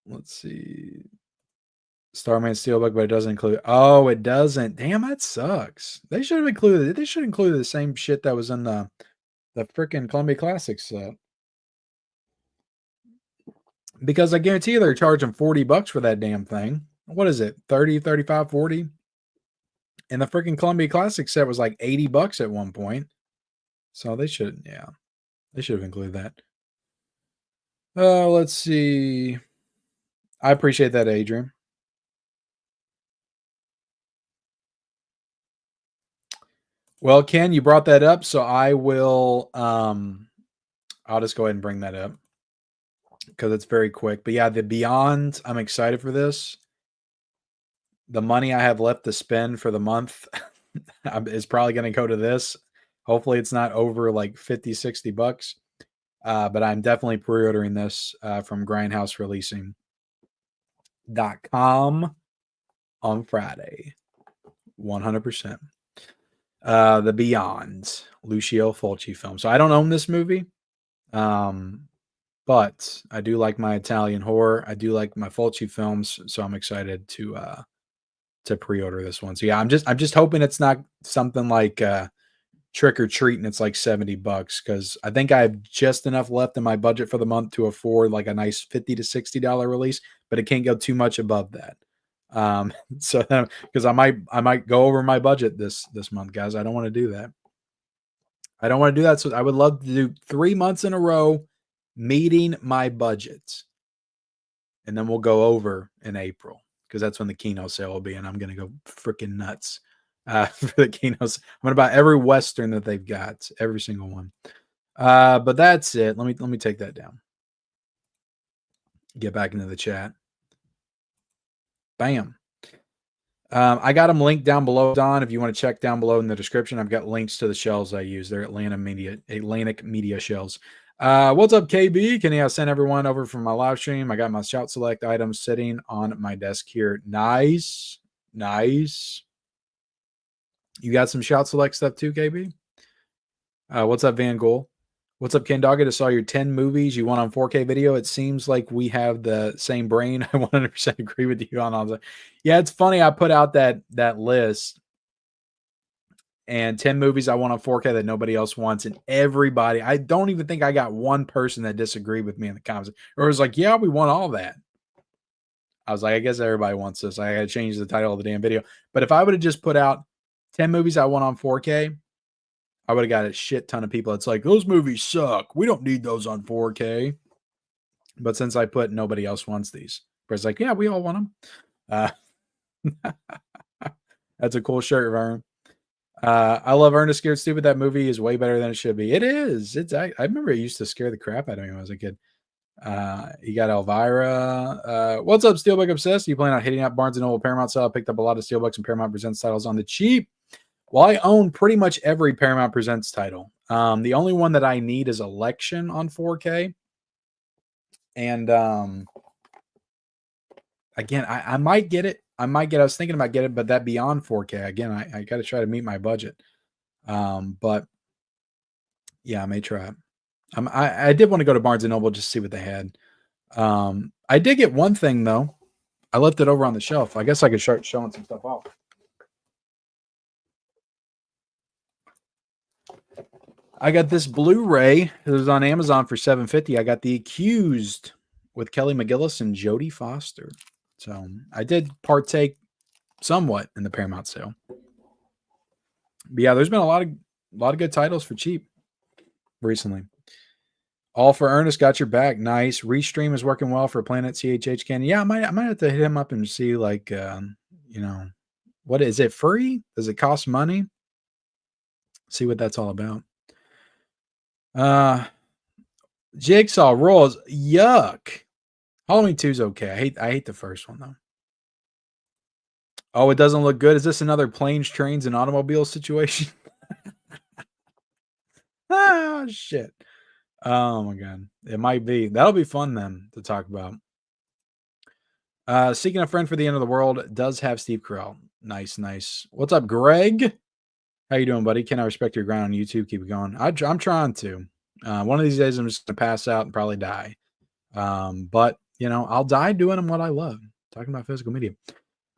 Let's see. Starman Steelbook, but it doesn't include. Oh, it doesn't. Damn, that sucks. They should have included. They should include the same shit that was in the freaking Columbia Classics set. Because I guarantee you they're charging $40 for that damn thing. What is it? 30, 35, 40? And the freaking Columbia Classics set was like $80 at one point. So they should, yeah. They should have included that. Let's see. I appreciate that, Adrian. Well, Ken, you brought that up, so I will I'll just go ahead and bring that up because it's very quick. But yeah, the Beyond, I'm excited for this. The money I have left to spend for the month is probably going to go to this. Hopefully it's not over like 50, 60 bucks. But I'm definitely pre-ordering this from grindhousereleasing.com on Friday. 100%. The Beyond, Lucio Fulci film. So I don't own this movie, but I do like my Italian horror. I do like my Fulci films, so I'm excited to pre-order this one. So yeah, I'm just hoping it's not something like Trick or Treat and it's like $70 because I think I have just enough left in my budget for the month to afford like a nice $50 to $60 release, but it can't go too much above that. So because I might go over my budget this month, guys. I don't want to do that. I don't want to do that. So I would love to do 3 months in a row meeting my budget. And then we'll go over in April because that's when the Kino sale will be. And I'm going to go freaking nuts for the Kinos. I'm going to buy every Western that they've got, every single one. But that's it. Let me take that down. Get back into the chat. Bam. I got them linked down below, Don. If you want to check down below in the description, I've got links to the shells I use. They're Atlantic Media shells. What's up, KB? Can I send everyone over from my live stream? I got my Shout Select items sitting on my desk here. Nice. Nice. You got some Shout Select stuff too, KB? What's up, Van Gogh? What's up, Ken Doggett? I saw your 10 movies you want on 4K video. It seems like we have the same brain. I 100% agree with you on all that. Yeah, it's funny. I put out that list and 10 movies I want on 4K that nobody else wants. And everybody, I don't even think I got one person that disagreed with me in the comments. Or was like, yeah, we want all that. I was like, I guess everybody wants this. I got to change the title of the damn video. But if I would have just put out 10 movies I want on 4K, I would have got a shit ton of people. It's like, those movies suck. We don't need those on 4K. But since I put nobody else wants these, but it's like, yeah, we all want them. That's a cool shirt, Vern. I love Ernest Scared Stupid. That movie is way better than it should be. It is. I remember it used to scare the crap out of me when I was a kid. You got Elvira. What's up, Steelbook Obsessed? You plan on hitting up Barnes & Noble Paramount sale? I picked up a lot of Steelbooks and Paramount Presents titles on the cheap. Well, I own pretty much every Paramount Presents title. The only one that I need is Election on 4K. And again, I might get it. I was thinking about getting it, but that Beyond 4K, again, I got to try to meet my budget. But yeah, I may try it. I did want to go to Barnes & Noble just to see what they had. I did get one thing, though. I left it over on the shelf. I guess I could start showing some stuff off. I got this Blu-ray. It was on Amazon for $7.50. I got The Accused with Kelly McGillis and Jodie Foster. So I did partake somewhat in the Paramount sale. But yeah, there's been a lot of good titles for cheap recently. All for Ernest, got your back. Nice. Restream is working well for Planet CHH Candy. Yeah, I might have to hit him up and see, like, what is it, free? Does it cost money? See what that's all about. Jigsaw rolls. Yuck. Halloween 2 is okay. I hate the first one though. Oh, it doesn't look good. Is this another planes, trains, and automobiles situation? Ah, shit. Oh my god. It might be. That'll be fun then to talk about. Seeking a friend for the end of the world does have Steve Carell. Nice. What's up, Greg? How you doing, buddy? Can I respect your grind on YouTube? Keep it going. I'm trying to. One of these days I'm just gonna pass out and probably die. But I'll die doing what I love. Talking about physical media.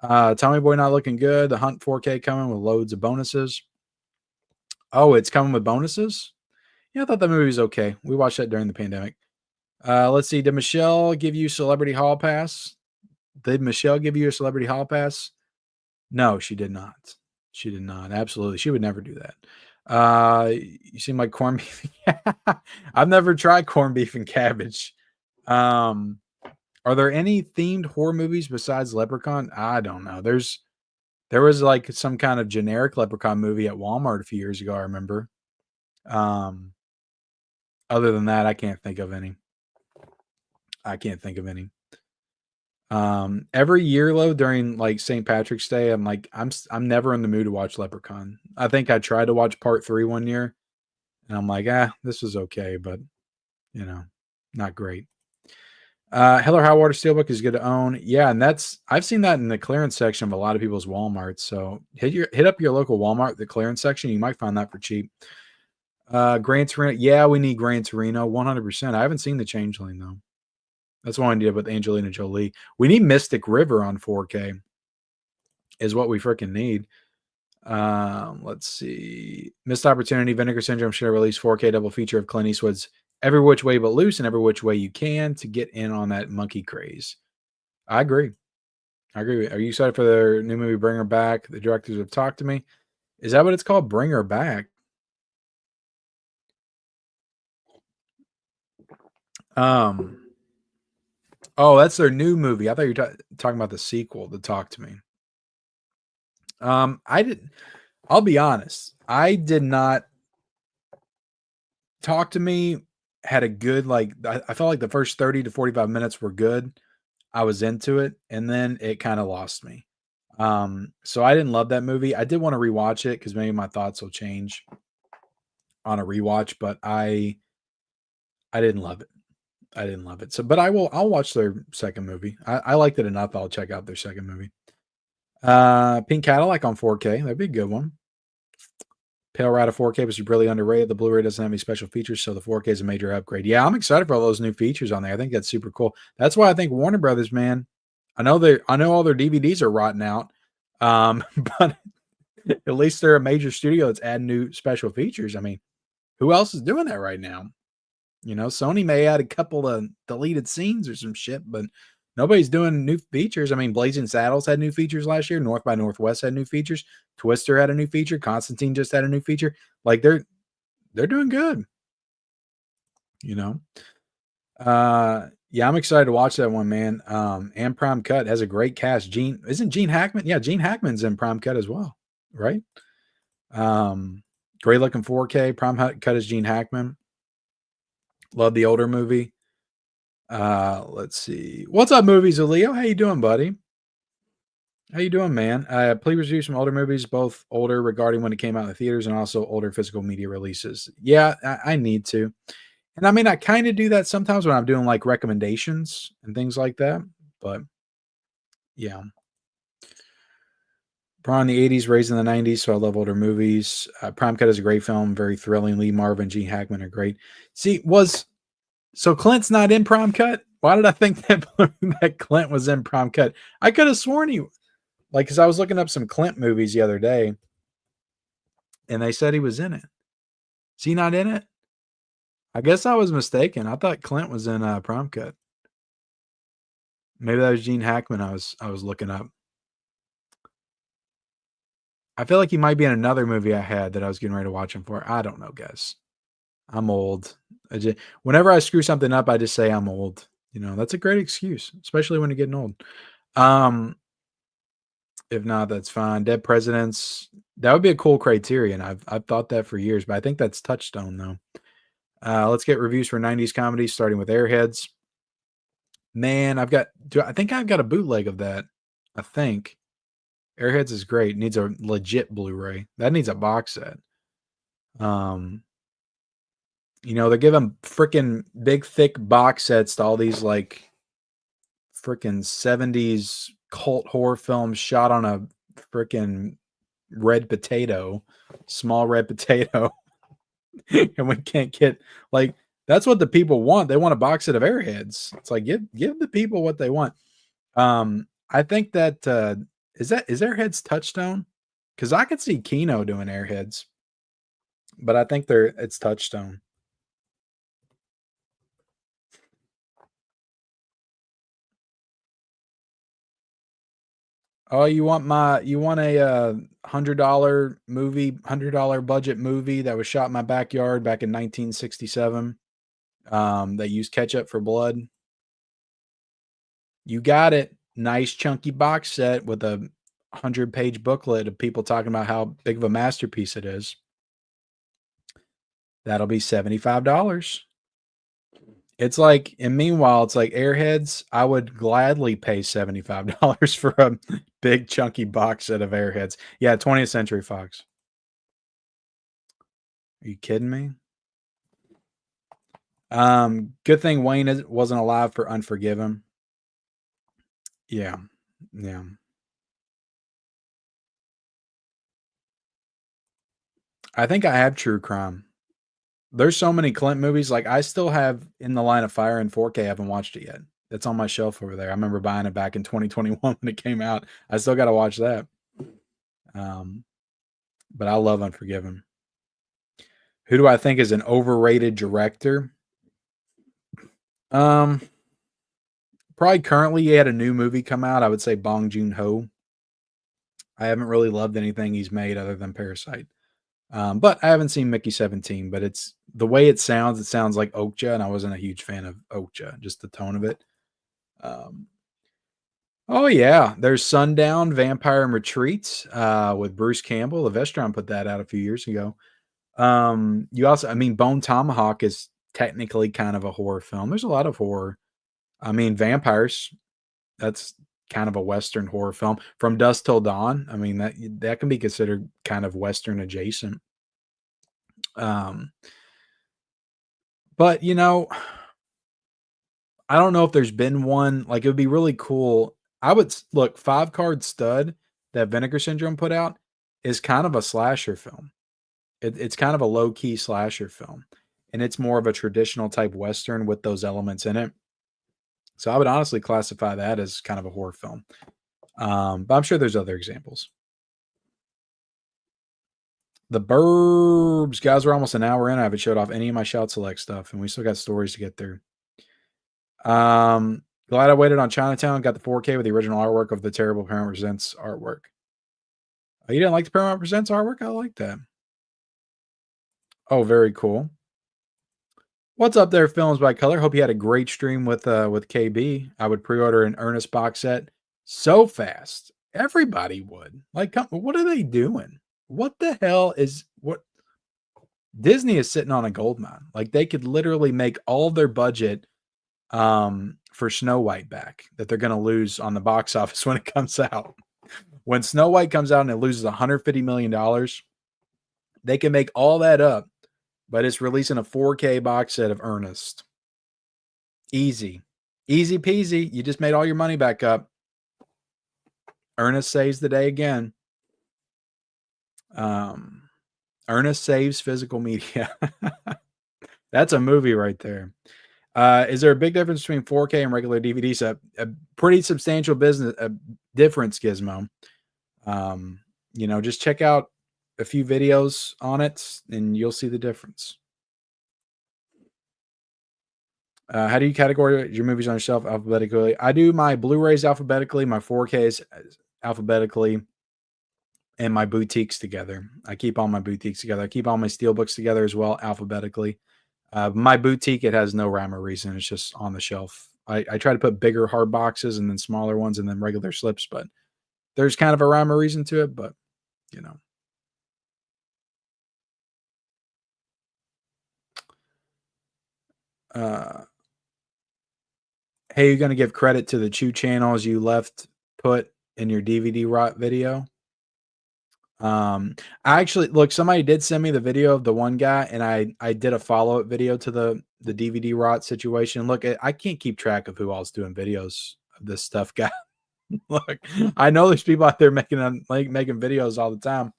Tommy Boy not looking good. The Hunt 4K coming with loads of bonuses. Oh, it's coming with bonuses? Yeah, I thought that movie was okay. We watched that during the pandemic. Let's see. Did Michelle give you Celebrity Hall Pass? Did Michelle give you a Celebrity Hall Pass? No, she did not. She did not. Absolutely. She would never do that. You seem like corned beef. I've never tried corned beef and cabbage. Are there any themed horror movies besides Leprechaun? I don't know. There was like some kind of generic Leprechaun movie at Walmart a few years ago, I remember. Other than that, I can't think of any. Every year though, during like St. Patrick's Day, I'm like, I'm never in the mood to watch Leprechaun. I think I tried to watch part 3 one year, and I'm like, this was okay, but not great. Hell or High Water Steelbook is good to own. Yeah, and I've seen that in the clearance section of a lot of people's Walmarts. So hit up your local Walmart, the clearance section. You might find that for cheap. Gran Torino. Yeah, we need Gran Torino 100%. I haven't seen the Changeling though. That's what I did with Angelina Jolie. We need Mystic River on 4K. Is what we freaking need. Let's see. Missed Opportunity. Vinegar Syndrome should have released 4K double feature of Clint Eastwood's Every Which Way But Loose and Every Which Way You Can to get in on that monkey craze. I agree. Are you excited for their new movie, Bring Her Back? The directors have talked to me. Is that what it's called? Bring Her Back? Oh, that's their new movie. I thought you were talking about the sequel, to Talk to Me. I'll be honest. I did not. Talk to Me had a good, I felt like the first 30 to 45 minutes were good. I was into it, and then it kind of lost me. So I didn't love that movie. I did want to rewatch it because maybe my thoughts will change on a rewatch, but I didn't love it. So, but I'll watch their second movie. I liked it enough. I'll check out their second movie. Pink Cadillac on 4K. That'd be a good one. Pale Ride of 4K was really underrated. The Blu-ray doesn't have any special features, so the 4K is a major upgrade. Yeah, I'm excited for all those new features on there. I think that's super cool. That's why I think Warner Brothers, man. I know all their DVDs are rotting out, but at least they're a major studio that's adding new special features. I mean, who else is doing that right now? Sony may add a couple of deleted scenes or some shit, but nobody's doing new features. I mean, Blazing Saddles had new features last year. North by Northwest had new features. Twister had a new feature. Constantine just had a new feature. Like they're doing good. Yeah, I'm excited to watch that one, man. And Prime Cut has a great cast. Isn't Gene Hackman? Yeah, Gene Hackman's in Prime Cut as well, right? Great looking 4K. Prime Cut is Gene Hackman. Love the older movie. Let's see. What's up, Movies of Leo? How you doing, buddy? How you doing, man? Please review some older movies, both older regarding when it came out in the theaters and also older physical media releases. Yeah, I need to. And I mean, I kind of do that sometimes when I'm doing like recommendations and things like that. But yeah. Born in the 80s, raised in the 90s, so I love older movies. Prime Cut is a great film, very thrilling. Lee Marvin, Gene Hackman are great. See, so Clint's not in Prime Cut? Why did I think that Clint was in Prime Cut? I could have sworn because I was looking up some Clint movies the other day, and they said he was in it. Is he not in it? I guess I was mistaken. I thought Clint was in Prime Cut. Maybe that was Gene Hackman I was looking up. I feel like he might be in another movie I had that I was getting ready to watch him for. I don't know, guys. I'm old. Whenever I screw something up, I just say I'm old. You know, that's a great excuse, especially when you're getting old. If not, that's fine. Dead presidents. That would be a cool criterion. I've thought that for years, but I think that's Touchstone though. Let's get reviews for 90s comedies, starting with Airheads. Man, I think I've got a bootleg of that. I think. Airheads is great. Needs a legit Blu-ray. That needs a box set. They're giving freaking big, thick box sets to all these like freaking 70s cult horror films shot on a freaking red potato, small red potato. And we can't get like that's what the people want. They want a box set of Airheads. It's like give the people what they want. I think that is Airheads Touchstone? Because I could see Kino doing Airheads, but I think it's Touchstone. Oh, you want a $100 movie, $100 budget movie that was shot in my backyard back in 1967, that used ketchup for blood? You got it. Nice chunky box set with a 100-page booklet of people talking about how big of a masterpiece it is. That'll be $75. It's like, and meanwhile, it's like Airheads. I would gladly pay $75 for a big chunky box set of Airheads. Yeah, 20th Century Fox. Are you kidding me? Good thing Wayne wasn't alive for Unforgiven. Yeah. I think I have True Crime. There's so many Clint movies. Like I still have In the Line of Fire in 4K. I haven't watched it yet. It's on my shelf over there. I remember buying it back in 2021 when it came out. I still got to watch that. But I love Unforgiven. Who do I think is an overrated director? Probably currently he had a new movie come out. I would say Bong Joon-ho. I haven't really loved anything he's made other than Parasite. But I haven't seen Mickey 17, but it's the way it sounds like Okja, and I wasn't a huge fan of Okja, just the tone of it. Oh yeah, there's Sundown, Vampire and Retreats with Bruce Campbell. The Vestron put that out a few years ago. You also, Bone Tomahawk is technically kind of a horror film. There's a lot of horror. Vampires, that's kind of a Western horror film. From Dusk Till Dawn, that can be considered kind of Western adjacent. But I don't know if there's been one. Like it would be really cool. I would look, 5-Card Stud that Vinegar Syndrome put out is kind of a slasher film. It's kind of a low-key slasher film, and it's more of a traditional type Western with those elements in it. So I would honestly classify that as kind of a horror film. But I'm sure there's other examples. The Burbs. Guys, we're almost an hour in. I haven't showed off any of my Shout Select stuff, and we still got stories to get through. Glad I waited on Chinatown. Got the 4K with the original artwork of the Terrible Paramount Presents artwork. Oh, you didn't like the Paramount Presents artwork? I like that. Oh, very cool. What's up there, Films by Color? Hope you had a great stream with KB. I would pre-order an Ernest box set so fast. Everybody would. Like, what are they doing? What the hell is what? Disney is sitting on a gold mine. Like they could literally make all their budget for Snow White back that they're going to lose on the box office when it comes out. When Snow White comes out and it loses $150 million, they can make all that up, but it's releasing a 4K box set of Ernest. Easy peasy. You just made all your money back up. Ernest saves the day again. Ernest saves physical media. That's a movie right there. Is there a big difference between 4K and regular DVDs? A pretty substantial difference, Gizmo. Just check out a few videos on it and you'll see the difference. How do you categorize your movies on yourself alphabetically? I do my Blu-rays alphabetically, my 4Ks alphabetically, and my boutiques together. I keep all my boutiques together. I keep all my steelbooks together as well, alphabetically. My boutique, it has no rhyme or reason. It's just on the shelf. I try to put bigger hard boxes and then smaller ones and then regular slips, but there's kind of a rhyme or reason to it, but you know. Hey, you're gonna give credit to the 2 channels you left put in your DVD rot video. I actually look, somebody did send me the video of the one guy, and I did a follow-up video to the DVD rot situation. Look, I can't keep track of who else doing videos of this stuff, guy. Look, I know there's people out there making videos all the time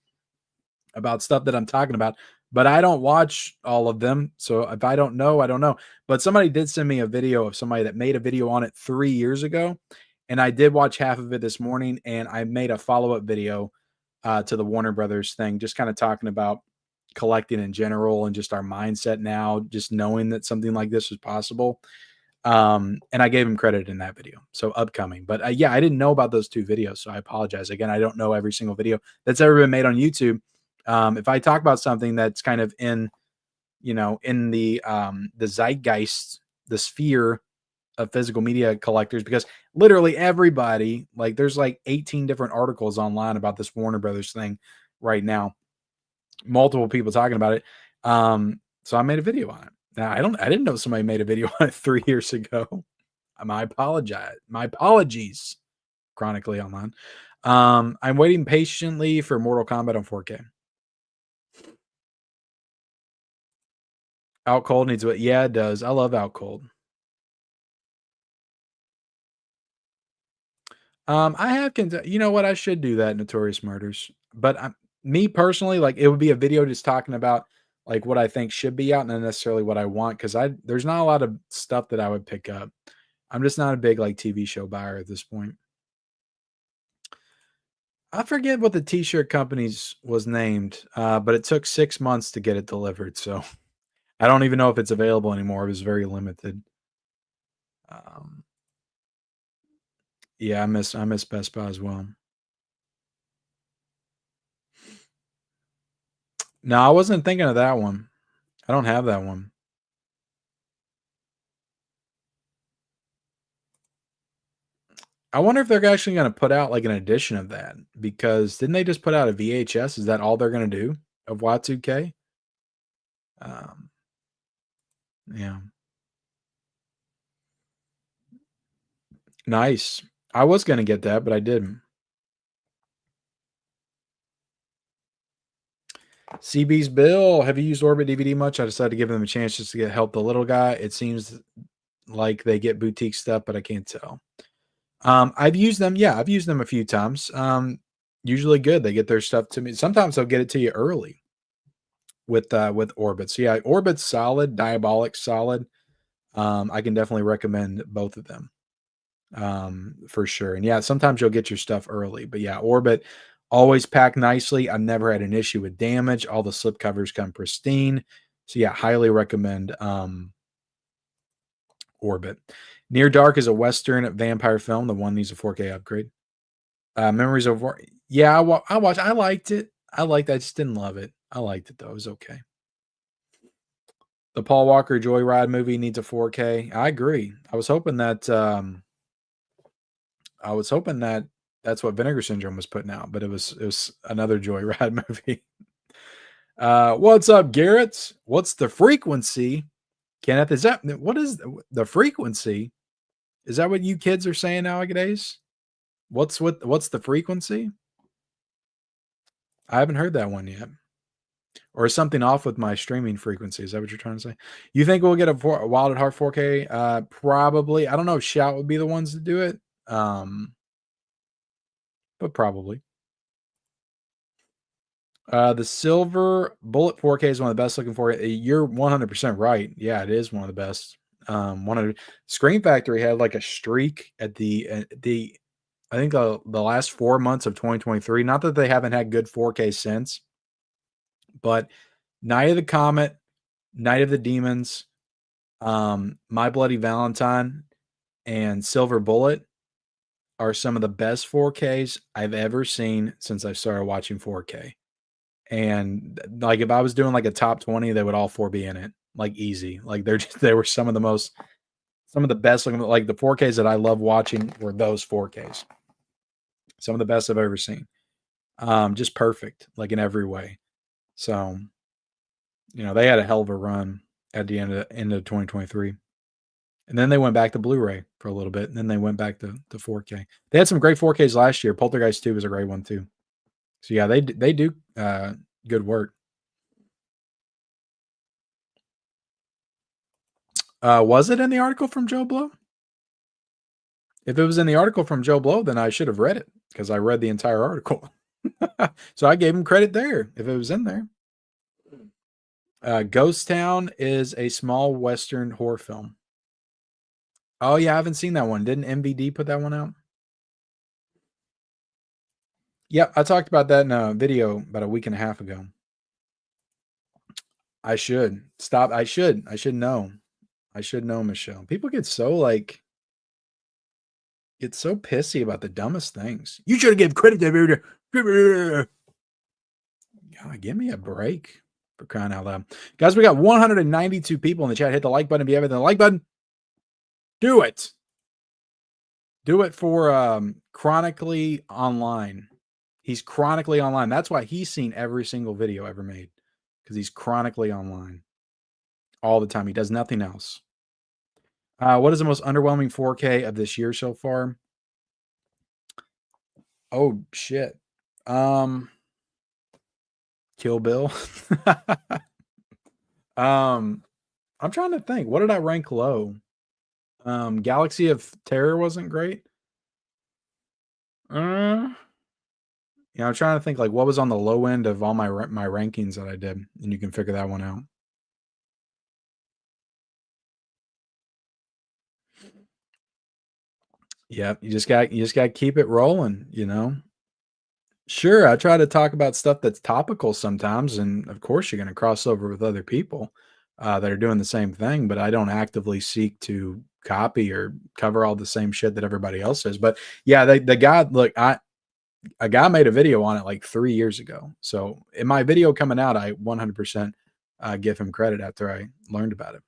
about stuff that I'm talking about, but I don't watch all of them. So if I don't know, I don't know. But somebody did send me a video of somebody that made a video on it 3 years ago, and I did watch half of it this morning, and I made a follow-up video to the Warner Brothers thing, just kind of talking about collecting in general and just our mindset now, just knowing that something like this was possible. And I gave him credit in that video. So upcoming, but yeah, I didn't know about those 2 videos. So I apologize again. I don't know every single video that's ever been made on YouTube. If I talk about something that's kind of in, in the zeitgeist, the sphere of physical media collectors, because literally everybody, like there's like 18 different articles online about this Warner Brothers thing right now, multiple people talking about it. So I made a video on it. Now I didn't know somebody made a video on it 3 years ago. My apologies, chronically online. I'm waiting patiently for Mortal Kombat on 4K. Out Cold needs what? Yeah, it does. I love Out Cold. I have you know what? I should do that, Notorious Murders. But me personally, like it would be a video just talking about like what I think should be out, not necessarily what I want, because there's not a lot of stuff that I would pick up. I'm just not a big like TV show buyer at this point. I forget what the t-shirt company's was named, but it took 6 months to get it delivered. So I don't even know if it's available anymore. It was very limited. Yeah, I miss Best Buy as well. No, I wasn't thinking of that one. I don't have that one. I wonder if they're actually going to put out like an edition of that, because didn't they just put out a VHS? Is that all they're going to do of Y2K? Yeah. Nice. I was going to get that, but I didn't. CB's Bill, have you used Orbit DVD much? I decided to give them a chance just to get help the little guy. It seems like they get boutique stuff, but I can't tell. I've used them. Yeah, I've used them a few times. Usually good. They get their stuff to me. Sometimes they'll get it to you early with Orbit. So yeah, Orbit's solid, Diabolic solid. I can definitely recommend both of them. For sure. And yeah, sometimes you'll get your stuff early, but yeah, Orbit always packed nicely. I've never had an issue with damage. All the slip covers come pristine. So yeah, highly recommend Orbit. Near Dark is a Western vampire film. The one needs a 4K upgrade. Memories of War. Yeah, I watched. I liked it. I just didn't love it. I liked it though. It was okay. The Paul Walker Joyride movie needs a 4K. I agree. I was hoping that that's what Vinegar Syndrome was putting out, but it was another Joyride movie. What's up, Garrett? What's the frequency? Kenneth, what is the frequency? Is that what you kids are saying nowadays? What's the frequency? I haven't heard that one yet. Or is something off with my streaming frequency? Is that what you're trying to say? You think we'll get a Wild at Heart 4K? Probably. I don't know if Shout would be the ones to do it. But probably. The Silver Bullet 4K is one of the best looking for it. You're 100% right. Yeah, it is one of the best. Screen Factory had like a streak at the I think the last 4 months of 2023. Not that they haven't had good 4K since, but Night of the Comet, Night of the Demons, My Bloody Valentine and Silver Bullet are some of the best 4Ks I've ever seen since I started watching 4K. And like if I was doing like a top 20, they would all four be in it, like easy. Like they were some of the best looking, like the 4Ks that I love watching were those 4Ks. Some of the best I've ever seen. Just perfect, like in every way. So, they had a hell of a run at the end of 2023. And then they went back to Blu-ray for a little bit, and then they went back to 4K. They had some great 4Ks last year. Poltergeist 2 was a great one too. So yeah, they do good work. Was it in the article from Joe Blow? If it was in the article from Joe Blow, then I should have read it because I read the entire article. So I gave him credit there if it was in there. Ghost Town is a small Western horror film. Oh yeah, I haven't seen that one. Didn't MVD put that one out? Yep, I talked about that in a video about a week and a half ago. I should stop. I should know. I should know, Michelle. People get so pissy about the dumbest things. You should have given credit to God, give me a break for crying out loud. Guys, we got 192 people in the chat. Hit the like button if you haven't hit the like button. Do it. Do it for Chronically Online. He's chronically online. That's why he's seen every single video ever made, because he's chronically online all the time. He does nothing else. What is the most underwhelming 4K of this year so far? Oh shit. Kill Bill. I'm trying to think. What did I rank low? Galaxy of Terror wasn't great. I'm trying to think like what was on the low end of all my rankings that I did, and you can figure that one out. Yep, you just got to keep it rolling, Sure, I try to talk about stuff that's topical sometimes, and of course you're going to cross over with other people that are doing the same thing, but I don't actively seek to copy or cover all the same shit that everybody else is. But yeah, the guy, look, a guy made a video on it like 3 years ago. So in my video coming out, I 100% give him credit after I learned about it.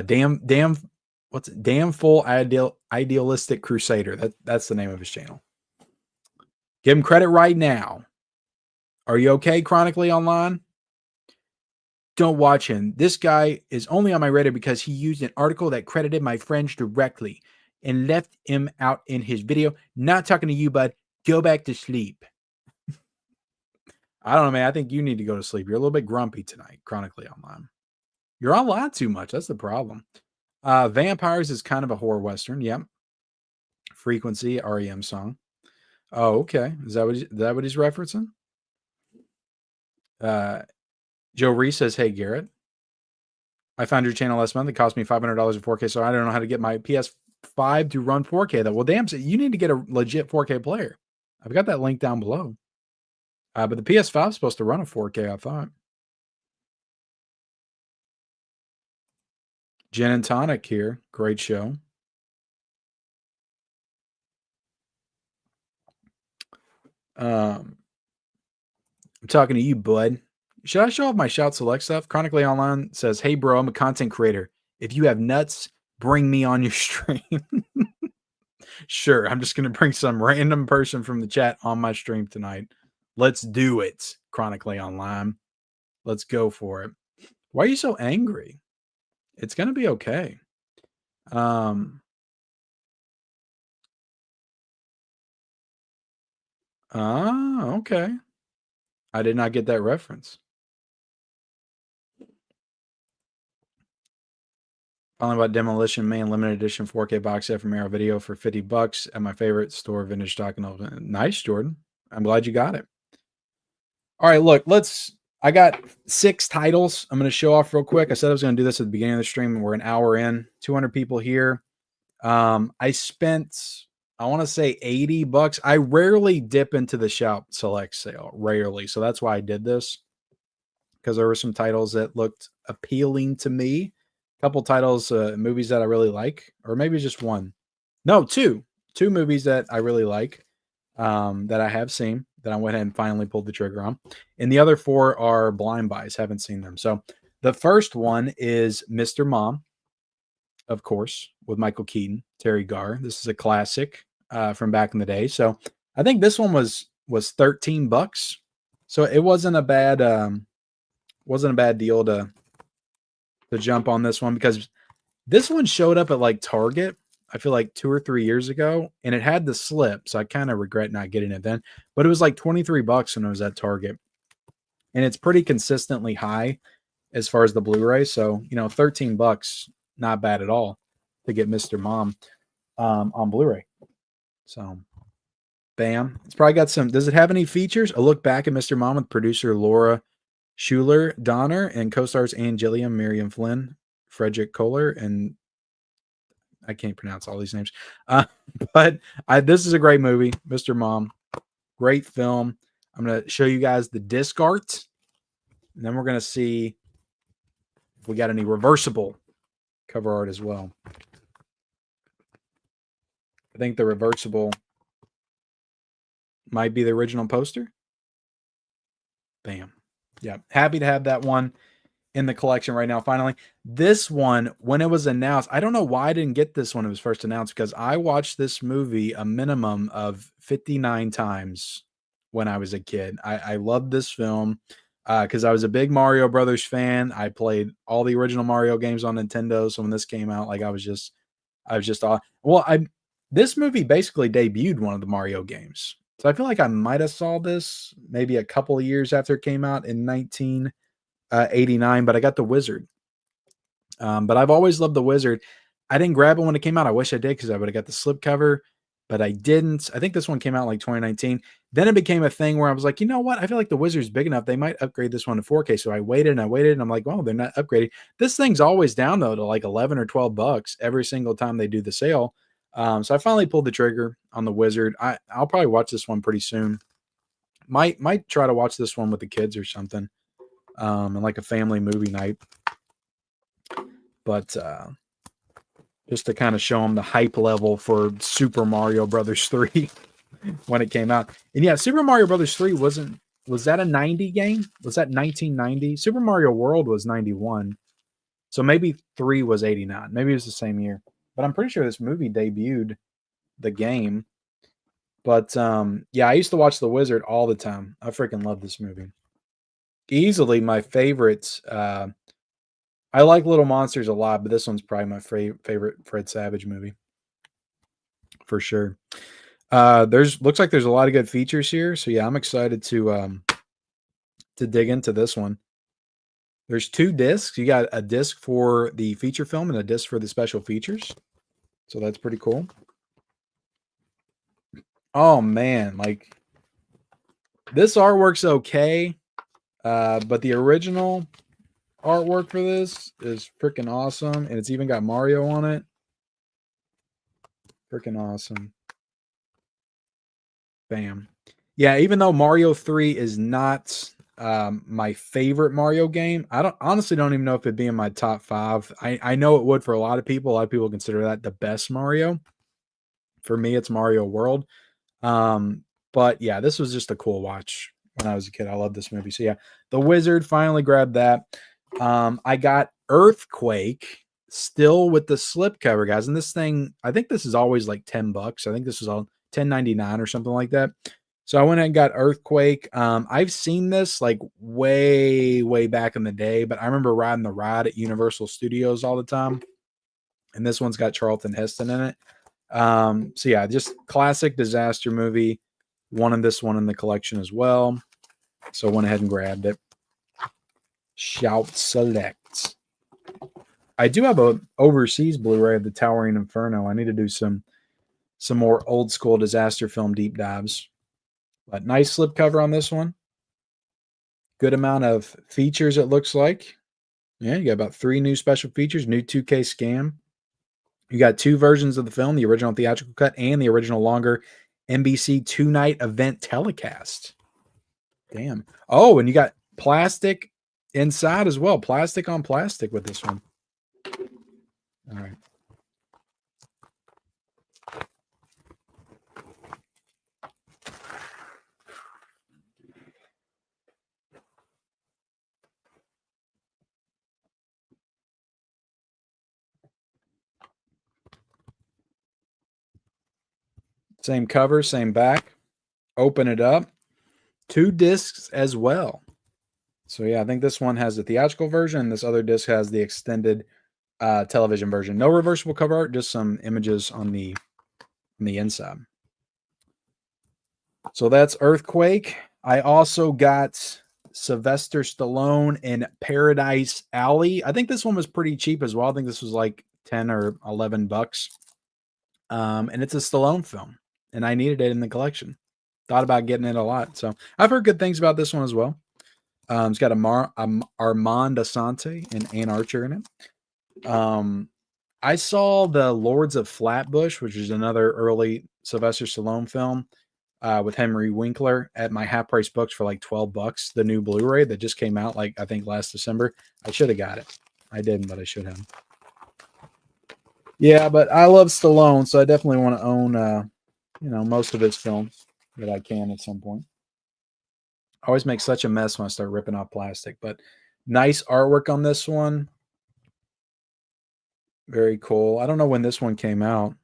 Damn full idealistic crusader. That's the name of his channel. Give him credit right now. Are you okay, Chronically Online? Don't watch him. This guy is only on my radar because he used an article that credited my friends directly and left him out in his video. Not talking to you, bud. Go back to sleep. I don't know, man. I think you need to go to sleep. You're a little bit grumpy tonight, Chronically Online. You're online too much. That's the problem. Vampires is kind of a horror western. Yep. Frequency, REM song. Oh, okay. Is that what he's referencing? Joe Reese says, "Hey, Garrett. I found your channel last month. It cost me $500 in 4K, so I don't know how to get my PS5 to run 4K, though." Well, damn, so you need to get a legit 4K player. I've got that link down below. But the PS5 is supposed to run a 4K, I thought. Gin and Tonic here. Great show. I'm talking to you, bud. Should I show off my Shout Select stuff? Chronically Online says, "Hey, bro, I'm a content creator. If you have nuts, bring me on your stream." Sure, I'm just going to bring some random person from the chat on my stream tonight. Let's do it, Chronically Online. Let's go for it. Why are you so angry? It's going to be okay. Okay. I did not get that reference. Finally about Demolition Man limited edition 4K box set from Arrow Video for $50 at my favorite store, Vintage Stock and Old. Nice, Jordan. I'm glad you got it. All right, look, I got 6 titles I'm going to show off real quick. I said I was going to do this at the beginning of the stream, and we're an hour in, 200 people here. I spent, I want to say $80. I rarely dip into the Shout Select sale, rarely. So that's why I did this. because there were some titles that looked appealing to me. A couple titles, movies that I really like, or maybe just one. No, two movies that I really like, that I have seen, that I went ahead and finally pulled the trigger on. And the other 4 are blind buys, haven't seen them. So the first one is Mr. Mom, of course, with Michael Keaton, Terry Garr. This is a classic from back in the day. So I think this one was $13. So it wasn't a bad deal to jump on this one, because this one showed up at like Target, I feel like 2 or 3 years ago, and it had the slip. So I kind of regret not getting it then, but it was like $23 when it was at Target, and it's pretty consistently high as far as the Blu-ray. So, $13, not bad at all to get Mr. Mom on Blu-ray. So bam. It's probably got some. Does it have any features? A look back at Mr. Mom with producer Laura Schuler Donner and co-stars Ann Gilliam, Miriam Flynn, Frederick Kohler, and I can't pronounce all these names. But this is a great movie, Mr. Mom. Great film. I'm going to show you guys the disc art, and then we're going to see if we got any reversible cover art as well. I think the reversible might be the original poster. Bam. Yeah. Happy to have that one in the collection right now. Finally, this one, when it was announced, I don't know why I didn't get this when it was first announced, because I watched this movie a minimum of 59 times when I was a kid. I loved this film because I was a big Mario Brothers fan. I played all the original Mario games on Nintendo. So when this came out, like I was just this movie basically debuted one of the Mario games. So I feel like I might have saw this maybe a couple of years after it came out in 1989, but I got the Wizard. But I've always loved the Wizard. I didn't grab it when it came out. I wish I did, because I would have got the slipcover, but I didn't. I think this one came out like 2019. Then it became a thing where I was like, you know what? I feel like the Wizard's big enough. They might upgrade this one to 4K. So I waited, and I'm like, well, they're not upgrading. This thing's always down though to like 11 or $12 every single time they do the sale. So I finally pulled the trigger on the Wizard. I'll probably watch this one pretty soon. Might try to watch this one with the kids or something, and like a family movie night. But just to kind of show them the hype level for Super Mario Brothers 3 when it came out. And yeah, Super Mario Brothers 3 was that a 90 game? Was that 1990? Super Mario World was 91. So maybe 3 was 89. Maybe it was the same year. But I'm pretty sure this movie debuted the game. But yeah, I used to watch The Wizard all the time. I freaking love this movie. Easily my favorite. I like Little Monsters a lot, but this one's probably my favorite Fred Savage movie for sure. Looks like there's a lot of good features here. So yeah, I'm excited to dig into this one. There's 2 discs. You got a disc for the feature film and a disc for the special features. So that's pretty cool. Oh man, like this artwork's okay. But the original artwork for this is freaking awesome. And it's even got Mario on it. Freaking awesome. Bam. Yeah, even though Mario 3 is not my favorite Mario game, I honestly don't even know if it'd be in my top 5. I know it would for a lot of people. A lot of people consider that the best Mario. For me, it's Mario World. But yeah, this was just a cool watch when I was a kid. I love this movie. So yeah, The Wizard, finally grabbed that. I got Earthquake still with the slipcover, guys. And this thing, I think this is always like $10. I think this was all $10.99 or something like that. So I went and got Earthquake. I've seen this like way, way back in the day, but I remember riding the ride at Universal Studios all the time. And this one's got Charlton Heston in it. So yeah, just classic disaster movie. Wanted this one in the collection as well. So I went ahead and grabbed it. Shout Select. I do have a overseas Blu-ray of the Towering Inferno. I need to do some more old school disaster film deep dives. But nice slipcover on this one. Good amount of features, it looks like. Yeah, you got about 3 new special features, new 2K scam. You got 2 versions of the film, the original theatrical cut and the original longer NBC 2-night event telecast. Damn. Oh, and you got plastic inside as well. Plastic on plastic with this one. All right. Same cover, same back. Open it up. 2 discs as well. So yeah, I think this one has the theatrical version, and this other disc has the extended television version. No reversible cover art, just some images on the inside. So that's Earthquake. I also got Sylvester Stallone in Paradise Alley. I think this one was pretty cheap as well. I think this was like 10 or 11 bucks. And it's a Stallone film, and I needed it in the collection. Thought about getting it a lot. So I've heard good things about this one as well. It's got Armand Assante and Ann Archer in it. I saw the Lords of Flatbush, which is another early Sylvester Stallone film with Henry Winkler at my Half Price Books for like 12 bucks. The new Blu-ray that just came out, like I think last December. I should have got it. I didn't, but I should have. Yeah, but I love Stallone, so I definitely want to own, most of his films that I can at some point. I always make such a mess when I start ripping off plastic, but nice artwork on this one. Very cool. I don't know when this one came out.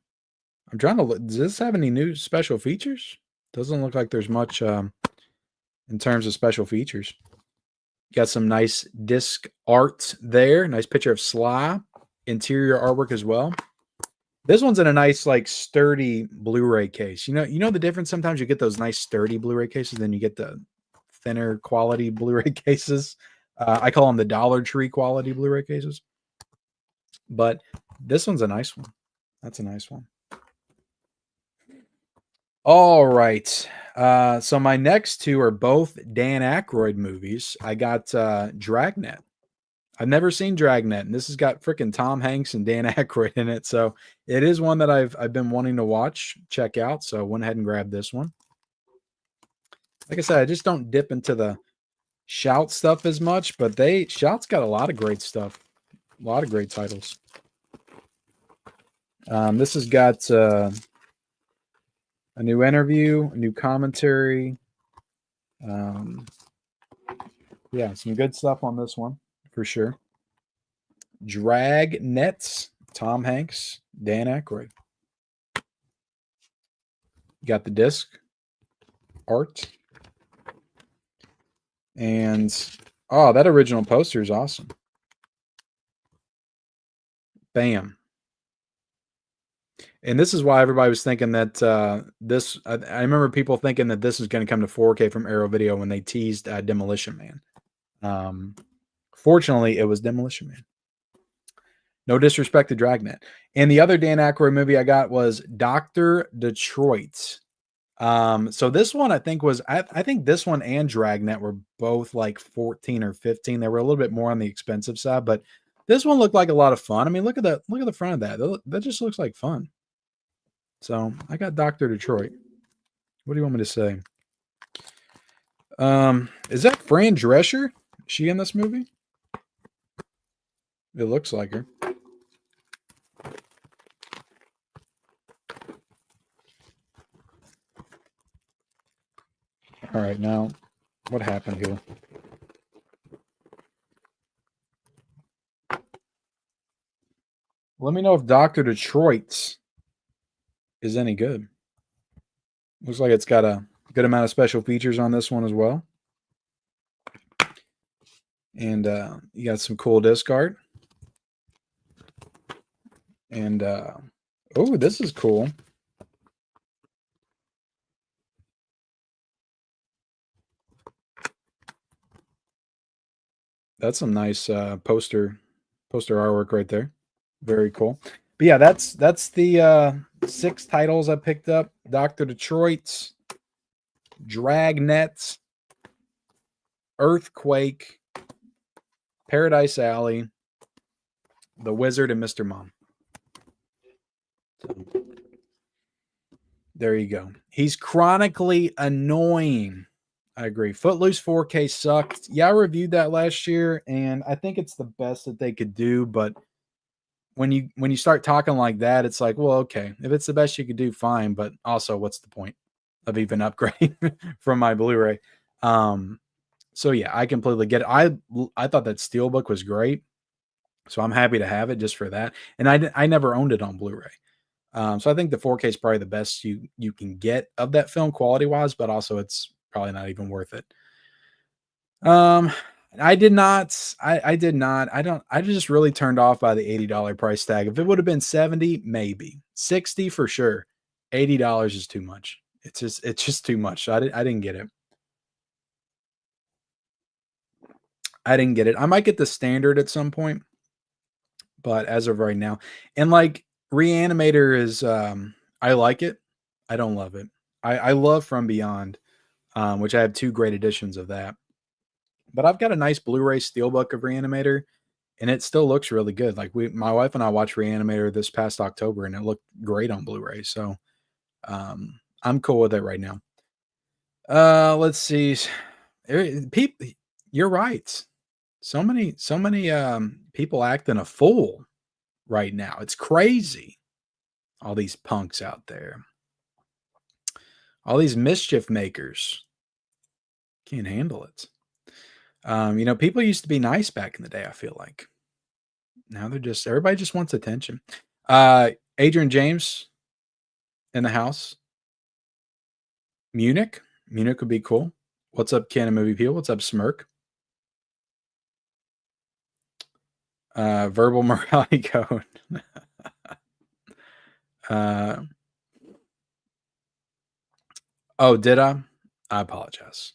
I'm trying to look. Does this have any new special features? Doesn't look like there's much in terms of special features. Got some nice disc art there. Nice picture of Sly. Interior artwork as well. This one's in a nice, like, sturdy Blu-ray case. You know the difference? Sometimes you get those nice sturdy Blu-ray cases, then you get the thinner quality Blu-ray cases. I call them the Dollar Tree quality Blu-ray cases. But this one's a nice one. That's a nice one. All right. So my next two are both Dan Aykroyd movies. I got Dragnet. I've never seen Dragnet, and this has got freaking Tom Hanks and Dan Aykroyd in it. So it is one that I've been wanting to watch, check out. So I went ahead and grabbed this one. Like I said, I just don't dip into the Shout stuff as much, but Shout's got a lot of great stuff, a lot of great titles. This has got a new interview, a new commentary. Yeah, some good stuff on this one for sure. Dragnets, Tom Hanks, Dan Aykroyd. You got the disc art. And, oh, that original poster is awesome. Bam. And this is why everybody was thinking that I remember people thinking that this was going to come to 4K from Arrow Video when they teased Demolition Man. Fortunately, it was Demolition Man. No disrespect to Dragnet. And the other Dan Aykroyd movie I got was Dr. Detroit. So this one I think was I think this one and Dragnet were both like 14 or 15. They were a little bit more on the expensive side, but this one looked like a lot of fun. I mean, look at the front of that. That just looks like fun. So I got Dr. Detroit. What do you want me to say? Is that Fran Drescher? Is she in this movie? It looks like her. All right, now what happened here? Let me know if Dr. Detroit is any good. Looks like it's got a good amount of special features on this one as well. And you got some cool disc art. And, oh, this is cool. That's some nice poster artwork right there. Very cool. But yeah, that's the 6 titles I picked up. Dr. Detroit, Dragnet, Earthquake, Paradise Alley, The Wizard, and Mr. Mom. There you go. He's chronically annoying. I agree. Footloose 4K sucked. Yeah, I reviewed that last year, and I think it's the best that they could do. But when you start talking like that, it's like, well, okay, if it's the best you could do, fine. But also, what's the point of even upgrading from my Blu-ray? So yeah, I completely get it. I thought that Steelbook was great, so I'm happy to have it just for that. And I never owned it on Blu-ray. So I think the 4K is probably the best you can get of that film quality wise, but also it's probably not even worth it. Um, I did not. I did not. I don't. I just really turned off by the $80 price tag. If it would have been 70, maybe 60 for sure. $80 is too much. It's just too much. I didn't get it. I didn't get it. I might get the standard at some point, but as of right now, and like Reanimator is, I like it. I don't love it. I love From Beyond, which I have two great editions of that. But I've got a nice Blu-ray steelbook of Reanimator, and it still looks really good. Like my wife and I watched Reanimator this past October, and it looked great on Blu-ray. So I'm cool with it right now. Let's see. People, you're right. So many people acting a fool right now. It's crazy. All these punks out there. All these mischief makers. Can't handle it. People used to be nice back in the day, I feel like. Now everybody just wants attention. Adrian James in the house. Munich would be cool. What's up, Canon Movie Peel? What's up, Smirk? Verbal morality code. Oh, did I? I apologize.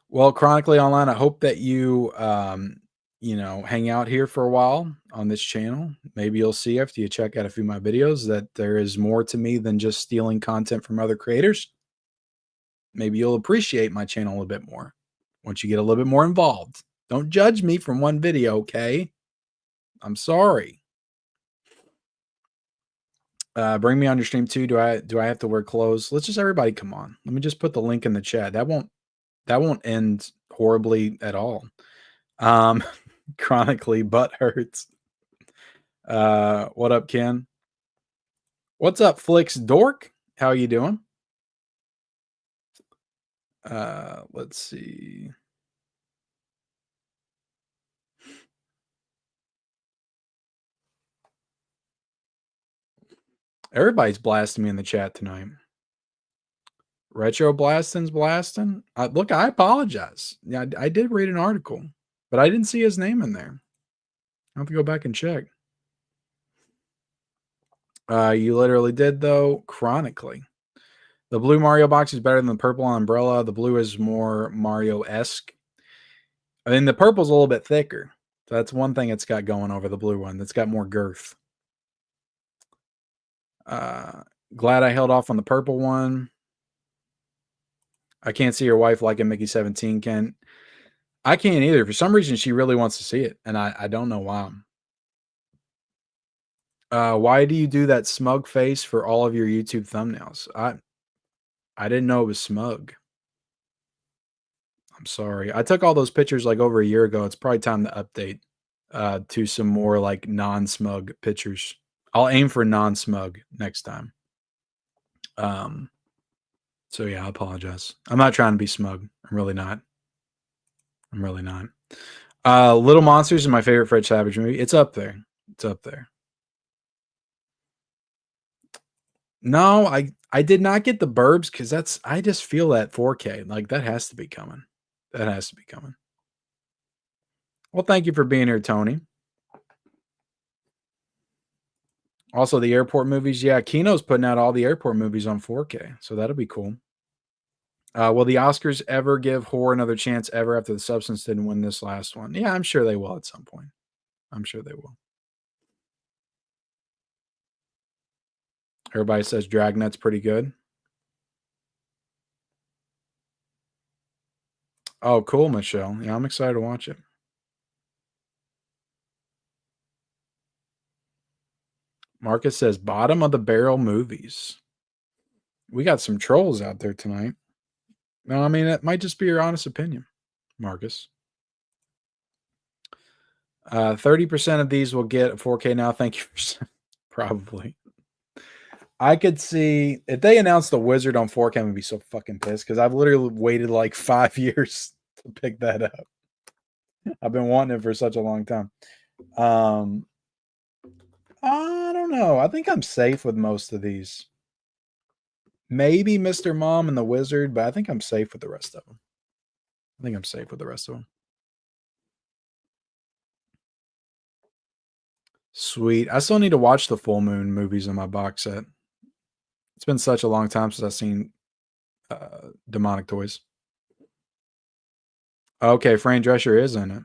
Well, Chronically Online, I hope that you hang out here for a while on this channel. Maybe you'll see after you check out a few of my videos that there is more to me than just stealing content from other creators. Maybe you'll appreciate my channel a little bit more once you get a little bit more involved. Don't judge me from one video, okay? I'm sorry. Bring me on your stream too. Do I have to wear clothes? Let's just everybody come on. Let me just put the link in the chat. That won't end horribly at all. Chronically butt hurts. What up, Ken? What's up, Flix Dork? How are you doing? Let's see. Everybody's blasting me in the chat tonight. Retro Blasting's blasting. Look, I apologize. Yeah, I did read an article, but I didn't see his name in there. I have to go back and check. You literally did, though. Chronically. The blue Mario box is better than the purple umbrella. The blue is more Mario-esque. I mean, the purple's a little bit thicker. So that's one thing it's got going over the blue one. That's got more girth. Glad I held off on the purple one. I can't see your wife liking Mickey 17, Ken. I can't either. For some reason, she really wants to see it, and I don't know why. Why do you do that smug face for all of your YouTube thumbnails? I didn't know it was smug. I'm sorry. I took all those pictures like over a year ago. It's probably time to update to some more like non-smug pictures. I'll aim for non-smug next time. So yeah, I apologize. I'm not trying to be smug. I'm really not. Little Monsters is my favorite Fred Savage movie. It's up there. No, I did not get the Burbs because I just feel that 4K. Like that has to be coming. Well, thank you for being here, Tony. Also, the airport movies. Yeah, Kino's putting out all the airport movies on 4K, so that'll be cool. Will the Oscars ever give horror another chance ever after The Substance didn't win this last one? Yeah, I'm sure they will at some point. I'm sure they will. Everybody says Dragnet's pretty good. Oh, cool, Michelle. Yeah, I'm excited to watch it. Marcus says bottom of the barrel movies. We got some trolls out there tonight. No, I mean, it might just be your honest opinion, Marcus. 30% of these will get a 4K now. Thank you for probably. I could see if they announced the Wizard on 4K, I'm gonna be so fucking pissed because I've literally waited like 5 years to pick that up. I've been wanting it for such a long time. I don't know. I think I'm safe with most of these. Maybe Mr. Mom and the Wizard, but I think I'm safe with the rest of them. Sweet. I still need to watch the full moon movies in my box set. It's been such a long time since I've seen Demonic Toys. Okay, Fran Drescher is in it.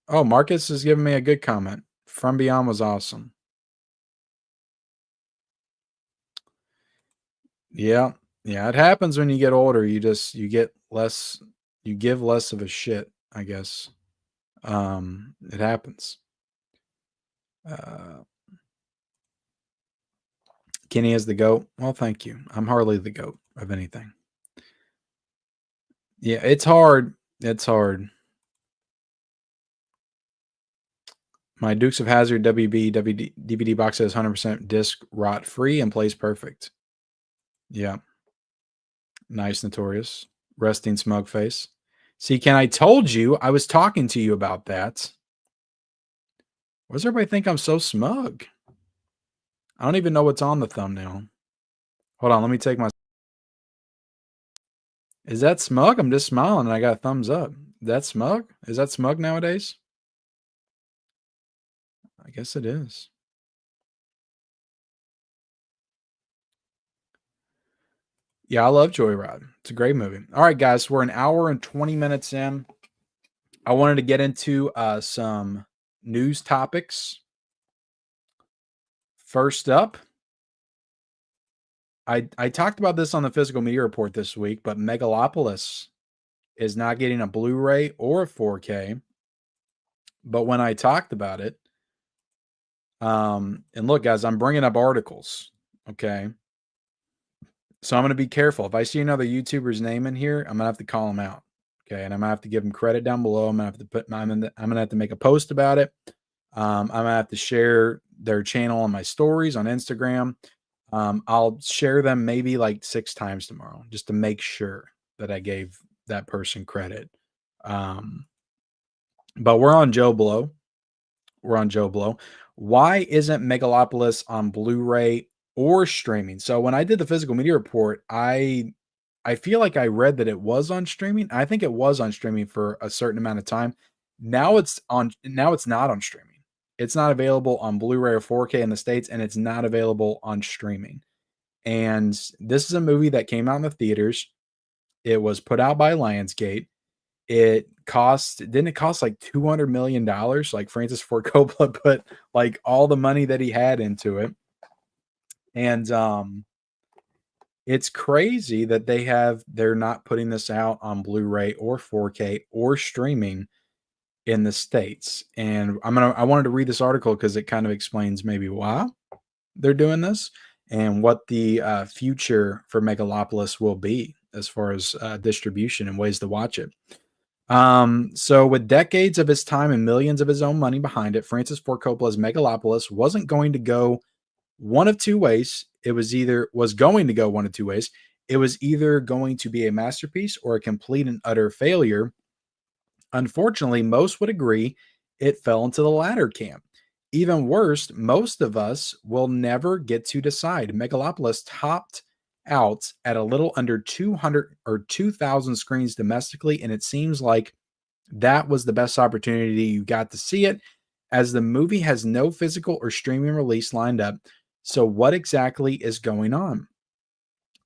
Oh, Marcus is giving me a good comment. From Beyond was awesome. Yeah. Yeah, it happens when you get older. You give less of a shit, I guess. It happens. Kenny is the GOAT. Well, thank you. I'm hardly the GOAT of anything. Yeah, it's hard. It's hard. My Dukes of Hazzard WB DVD box set is 100% disc rot free and plays perfect. Yeah. Nice, Notorious. Resting smug face. See, Ken, I told you I was talking to you about that. Why does everybody think I'm so smug? I don't even know what's on the thumbnail. Hold on, let me take my... Is that smug? I'm just smiling and I got a thumbs up. That smug? Is that smug nowadays? I guess it is. Yeah, I love Joyride. It's a great movie. All right, guys, we're an hour and 20 minutes in. I wanted to get into some news topics. First up, I talked about this on the Physical Media Report this week, but Megalopolis is not getting a Blu-ray or a 4K. But when I talked about it, and look, guys, I'm bringing up articles, okay? So I'm going to be careful. If I see another YouTuber's name in here, I'm going to have to call him out, okay? And I'm going to have to give him credit down below. I'm going to have to make a post about it. I'm going to have to share their channel on my stories on Instagram. I'll share them maybe like 6 times tomorrow just to make sure that I gave that person credit. But we're on Joe Blow. Why isn't Megalopolis on Blu-ray or streaming? So when I did the Physical Media Report, I feel like I read that it was on streaming. I think it was on streaming for a certain amount of time. Now it's not on streaming. It's not available on Blu-ray or 4K in the States, and it's not available on streaming. And this is a movie that came out in the theaters. It was put out by Lionsgate. Didn't it cost like $200 million? Like Francis Ford Coppola put like all the money that he had into it. And it's crazy that they're not putting this out on Blu-ray or 4K or streaming in the States. And I wanted to read this article because it kind of explains maybe why they're doing this and what the future for Megalopolis will be as far as distribution and ways to watch it. So with decades of his time and millions of his own money behind it, Francis Ford Coppola's Megalopolis wasn't going to go one of two ways. It was going to go one of two ways. It was either going to be a masterpiece or a complete and utter failure. Unfortunately, most would agree it fell into the latter camp. Even worse, most of us will never get to decide. Megalopolis topped out at a little under 200 or 2,000 screens domestically, and it seems like that was the best opportunity you got to see it, as the movie has no physical or streaming release lined up. So what exactly is going on?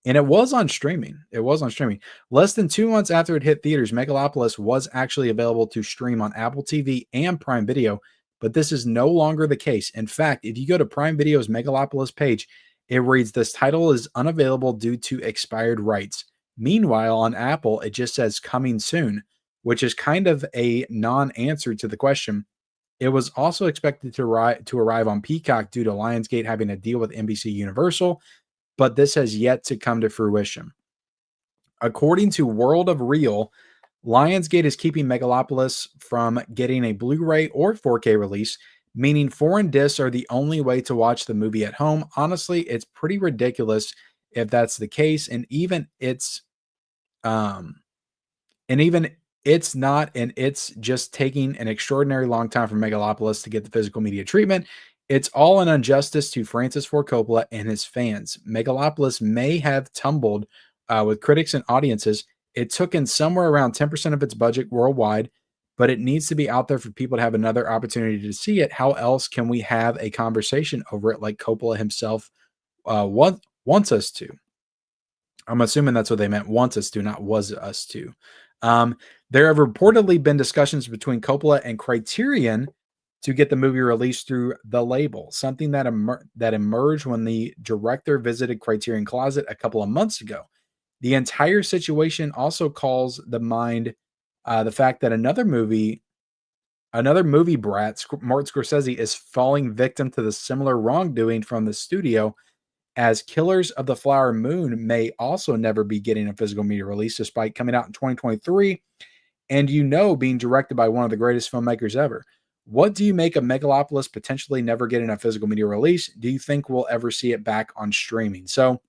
And it was on streaming. Less than 2 months after it hit theaters, Megalopolis was actually available to stream on Apple TV and Prime Video, but this is no longer the case. In fact, if you go to Prime Video's Megalopolis page, it reads, "This title is unavailable due to expired rights." Meanwhile, on Apple, it just says "coming soon," which is kind of a non-answer to the question, It was also expected to arrive on Peacock due to Lionsgate having a deal with NBC Universal, but this has yet to come to fruition. According to World of Real, Lionsgate is keeping Megalopolis from getting a Blu-ray or 4K release, meaning foreign discs are the only way to watch the movie at home. Honestly, it's pretty ridiculous if that's the case, and even it's not, and it's just taking an extraordinary long time for Megalopolis to get the physical media treatment. It's all an injustice to Francis Ford Coppola and his fans. Megalopolis may have tumbled with critics and audiences. It took in somewhere around 10% of its budget worldwide, but it needs to be out there for people to have another opportunity to see it. How else can we have a conversation over it like Coppola himself wants us to? I'm assuming that's what they meant, wants us to, not was us to. There have reportedly been discussions between Coppola and Criterion to get the movie released through the label, something that emerged when the director visited Criterion Closet a couple of months ago. The entire situation also calls to mind the fact that another movie brat, Martin Scorsese, is falling victim to the similar wrongdoing from the studio, as Killers of the Flower Moon may also never be getting a physical media release despite coming out in 2023 and being directed by one of the greatest filmmakers ever. What do you make of Megalopolis potentially never getting a physical media release? Do you think we'll ever see it back on streaming? So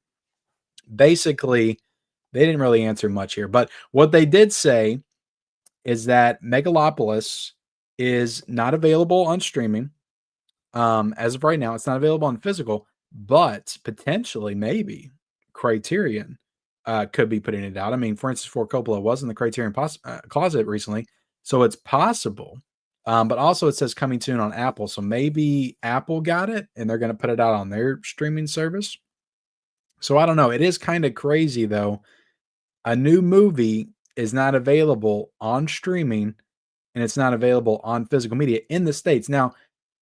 basically, they didn't really answer much here, but what they did say is that Megalopolis is not available on streaming. As of right now, it's not available on physical, but potentially, maybe Criterion could be putting it out. I mean, Francis Ford Coppola was in the Criterion closet recently, so it's possible. But also, it says coming soon on Apple, so maybe Apple got it and they're going to put it out on their streaming service. So I don't know. It is kind of crazy, though. A new movie is not available on streaming and it's not available on physical media in the States. Now,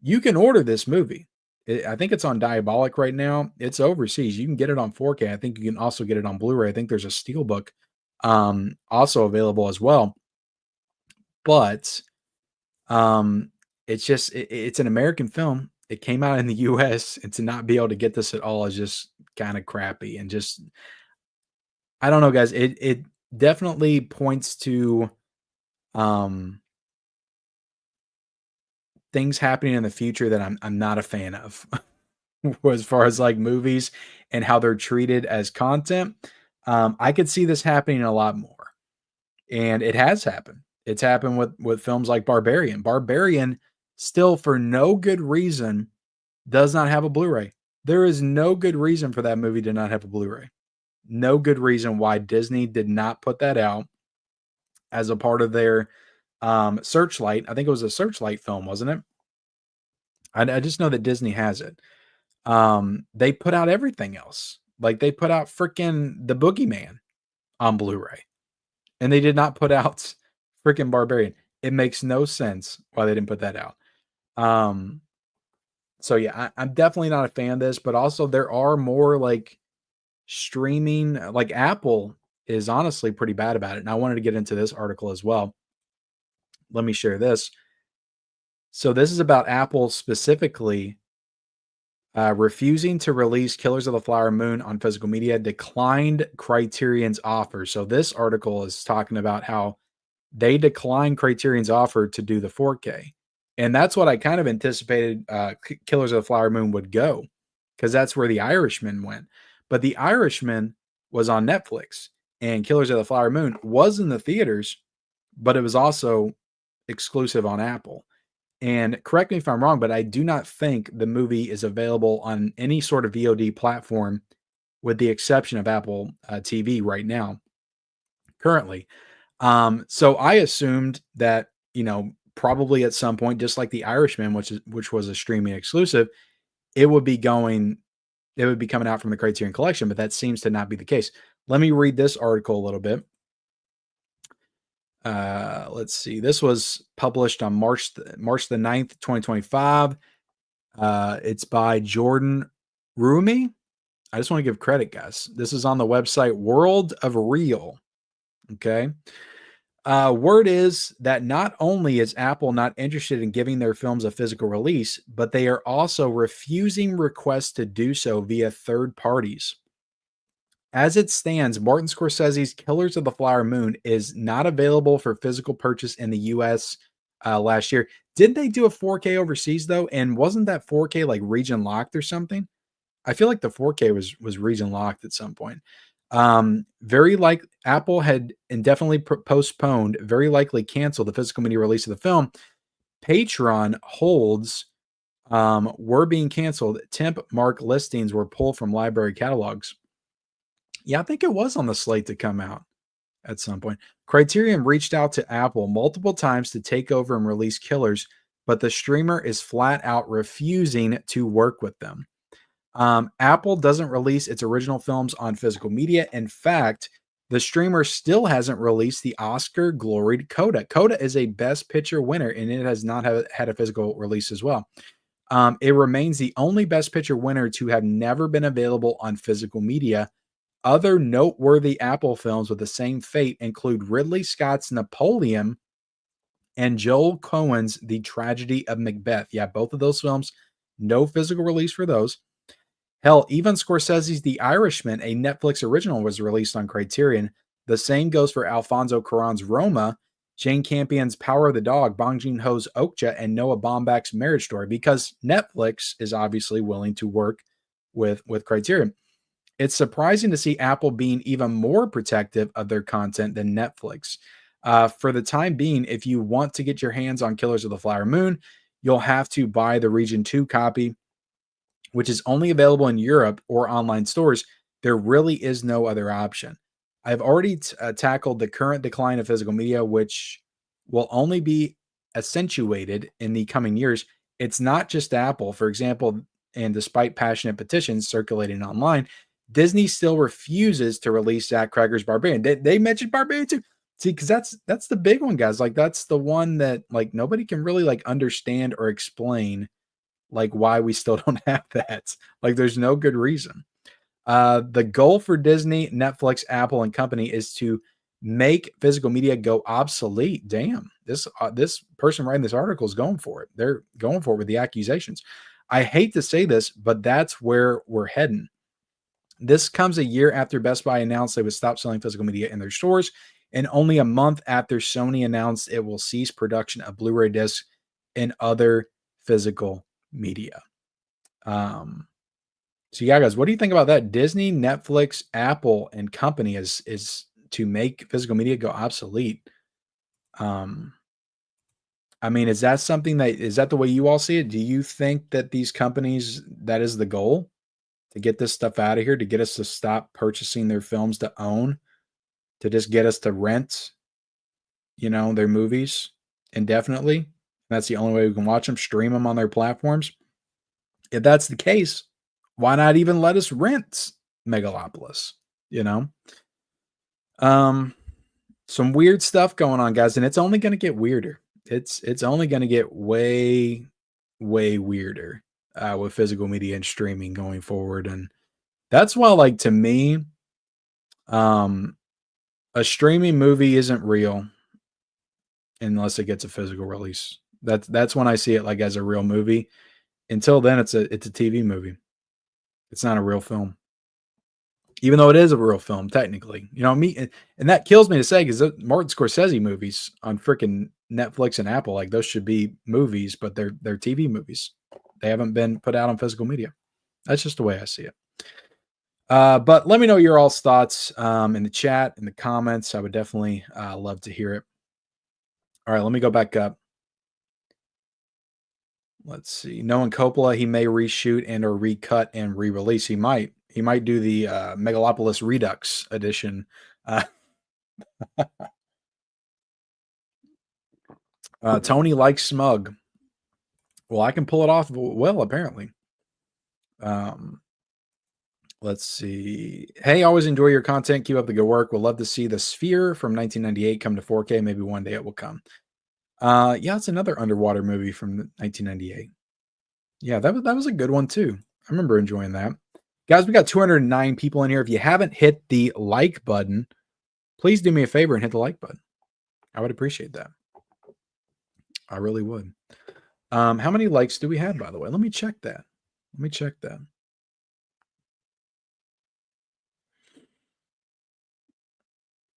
you can order this movie. I think it's on Diabolic right now. It's overseas. You can get it on 4K. I think you can also get it on Blu-ray. I think there's a Steelbook also available as well. But it's an American film. It came out in the US, and to not be able to get this at all is just kind of crappy. And just, I don't know, guys. It definitely points to things happening in the future that I'm not a fan of as far as like movies and how they're treated as content. I could see this happening a lot more, and it has happened. It's happened with films like Barbarian. Barbarian still, for no good reason, does not have a Blu-ray. There is no good reason for that movie to not have a Blu-ray. No good reason why Disney did not put that out as a part of their Searchlight. I think it was a Searchlight film, wasn't it? I just know that Disney has it. They put out everything else. Like they put out freaking The Boogeyman on Blu-ray, and they did not put out freaking Barbarian. It makes no sense why they didn't put that out. So yeah, I'm definitely not a fan of this, but also there are more like streaming, like Apple is honestly pretty bad about it. And I wanted to get into this article as well. Let me share this. So this is about Apple specifically refusing to release Killers of the Flower Moon on physical media, declined Criterion's offer. So this article is talking about how they declined Criterion's offer to do the 4K. And that's what I kind of anticipated Killers of the Flower Moon would go, because that's where The Irishman went. But The Irishman was on Netflix, and Killers of the Flower Moon was in the theaters, but it was also exclusive on Apple. And correct me if I'm wrong, but I do not think the movie is available on any sort of VOD platform with the exception of Apple TV right now, currently. So I assumed that, probably at some point, just like The Irishman, which was a streaming exclusive, it would be coming out from the Criterion Collection, but that seems to not be the case. Let me read this article a little bit. Let's see. This was published on March the 9th, 2025. It's by Jordan Rumi. I just want to give credit, guys. This is on the website World of Real. Okay. Word is that not only is Apple not interested in giving their films a physical release, but they are also refusing requests to do so via third parties. As it stands, Martin Scorsese's Killers of the Flower Moon is not available for physical purchase in the US last year. Didn't they do a 4K overseas though? And wasn't that 4K like region locked or something? I feel like the 4K was region locked at some point. Very like Apple had indefinitely postponed, very likely canceled the physical media release of the film. Patreon holds were being canceled. Temp mark listings were pulled from library catalogs. Yeah, I think it was on the slate to come out at some point. Criterion reached out to Apple multiple times to take over and release Killers, but the streamer is flat out refusing to work with them. Apple doesn't release its original films on physical media. In fact, the streamer still hasn't released the Oscar gloried Coda. Coda is a Best Picture winner, and it has not had a physical release as well. It remains the only Best Picture winner to have never been available on physical media. Other noteworthy Apple films with the same fate include Ridley Scott's Napoleon and Joel Coen's The Tragedy of Macbeth. Yeah, both of those films, no physical release for those. Hell, even Scorsese's The Irishman, a Netflix original, was released on Criterion. The same goes for Alfonso Cuarón's Roma, Jane Campion's Power of the Dog, Bong Joon-ho's Okja, and Noah Baumbach's Marriage Story, because Netflix is obviously willing to work with Criterion. It's surprising to see Apple being even more protective of their content than Netflix. For the time being, if you want to get your hands on Killers of the Flower Moon, you'll have to buy the Region 2 copy, which is only available in Europe or online stores. There really is no other option. I've already tackled the current decline of physical media, which will only be accentuated in the coming years. It's not just Apple. For example, and despite passionate petitions circulating online, Disney still refuses to release Zach Cregger's Barbarian. They mentioned Barbarian too. See, because that's the big one, guys. Like, that's the one that like nobody can really like understand or explain like why we still don't have that. Like, there's no good reason. The goal for Disney, Netflix, Apple, and company is to make physical media go obsolete. Damn, this person writing this article is going for it. They're going for it with the accusations. I hate to say this, but that's where we're heading. This comes a year after Best Buy announced they would stop selling physical media in their stores, and only a month after Sony announced it will cease production of Blu-ray discs and other physical media. So yeah, guys, what do you think about that? Disney, Netflix, Apple, and company is to make physical media go obsolete. I mean, is that something is that the way you all see it? Do you think that these companies, that is the goal? To get this stuff out of here, to get us to stop purchasing their films to own, to just get us to rent, their movies indefinitely. That's the only way we can watch them, stream them on their platforms. If that's the case, why not even let us rent Megalopolis? Some weird stuff going on, guys, and it's only going to get weirder. It's only going to get way, way weirder. With physical media and streaming going forward. And that's why, like, to me, a streaming movie isn't real unless it gets a physical release. That's when I see it like as a real movie. Until then, it's a TV movie. It's not a real film. Even though it is a real film, technically. And that kills me to say, because Martin Scorsese movies on freaking Netflix and Apple, like, those should be movies, but they're TV movies. They haven't been put out on physical media. That's just the way I see it. But let me know your all's thoughts in the chat, in the comments. I would definitely love to hear it. All right, let me go back up. Let's see. Knowing Coppola, he may reshoot and or recut and re-release. He might do the Megalopolis Redux edition. Tony likes Smug. Well, I can pull it off well, apparently. Let's see. Hey, always enjoy your content. Keep up the good work. We'll love to see The Sphere from 1998 come to 4K. Maybe one day it will come. Yeah, it's another underwater movie from 1998. Yeah, that was a good one too. I remember enjoying that. Guys, we got 209 people in here. If you haven't hit the like button, please do me a favor and hit the like button. I would appreciate that. I really would. How many likes do we have, by the way? Let me check that.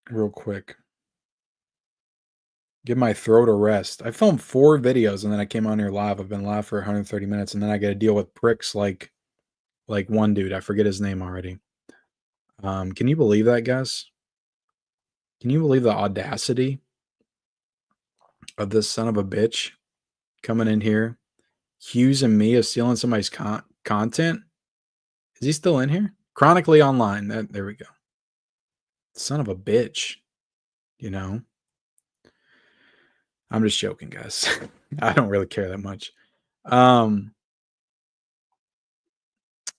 Real quick. Give my throat a rest. I filmed 4 videos and then I came on here live. I've been live for 130 minutes and then I got to deal with pricks like one dude. I forget his name already. Can you believe that, guys? Can you believe the audacity of this son of a bitch coming in here, accusing me of stealing somebody's content? Is he still in here? Chronically Online. There we go. Son of a bitch. You know? I'm just joking, guys. I don't really care that much.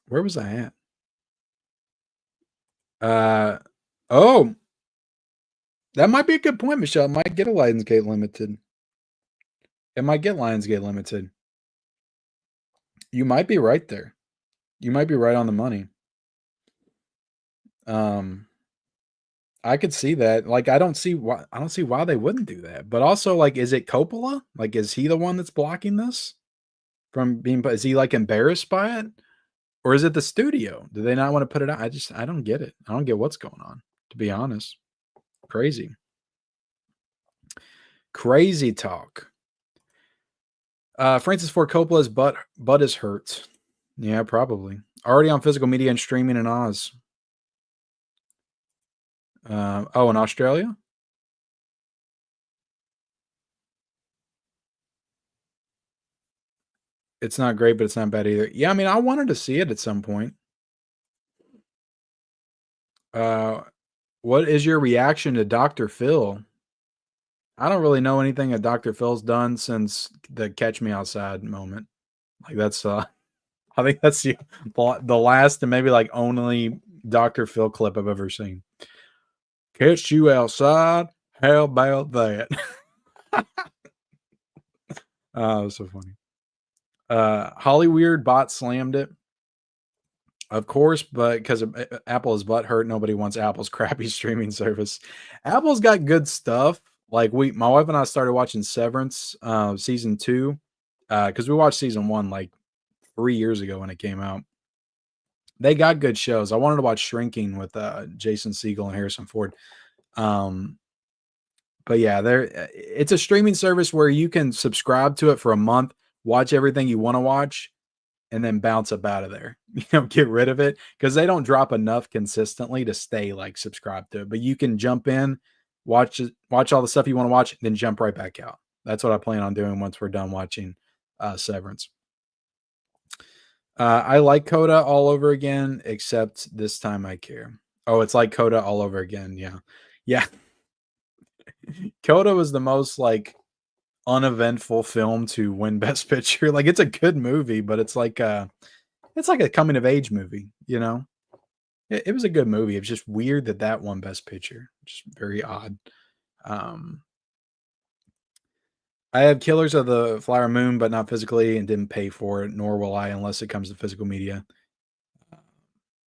Where was I at? Oh, that might be a good point, Michelle. It might get a Lionsgate Limited. It might get Lionsgate Limited. You might be right there. You might be right on the money. I could see that. Like, I don't see why they wouldn't do that. But also, like, is it Coppola? Like, is he the one that's blocking this from being? Is he like embarrassed by it, or is it the studio? Do they not want to put it out? I don't get it. I don't get what's going on. To be honest, crazy talk. Francis Ford Coppola's butt is hurt. Yeah, probably. Already on physical media and streaming in Oz. In Australia? It's not great, but it's not bad either. Yeah, I mean, I wanted to see it at some point. What is your reaction to Dr. Phil? I don't really know anything that Dr. Phil's done since the Catch Me Outside moment. Like, that's I think that's the last and maybe like only Dr. Phil clip I've ever seen. Catch you outside? How about that? Oh, it was so funny. Hollyweird bot slammed it. Of course, but because Apple is butthurt, nobody wants Apple's crappy streaming service. Apple's got good stuff. Like my wife and I started watching Severance season 2 because we watched season 1 like 3 years ago when it came out. They got good shows. I wanted to watch Shrinking with Jason Segel and Harrison Ford. But yeah, it's a streaming service where you can subscribe to it for a month, watch everything you want to watch, and then bounce up out of there. Get rid of it because they don't drop enough consistently to stay like subscribed to it. But you can jump in, watch all the stuff you want to watch, then jump right back out. That's what I plan on doing once we're done watching Severance. I like Coda all over again, except this time I care. Oh, it's like Coda all over again. Yeah. Coda was the most like uneventful film to win Best Picture. Like, it's a good movie, but it's like a coming of age movie. It was a good movie. It was just weird that won Best Picture. Just very odd. I have Killers of the Flower Moon, but not physically, and didn't pay for it, nor will I unless it comes to physical media.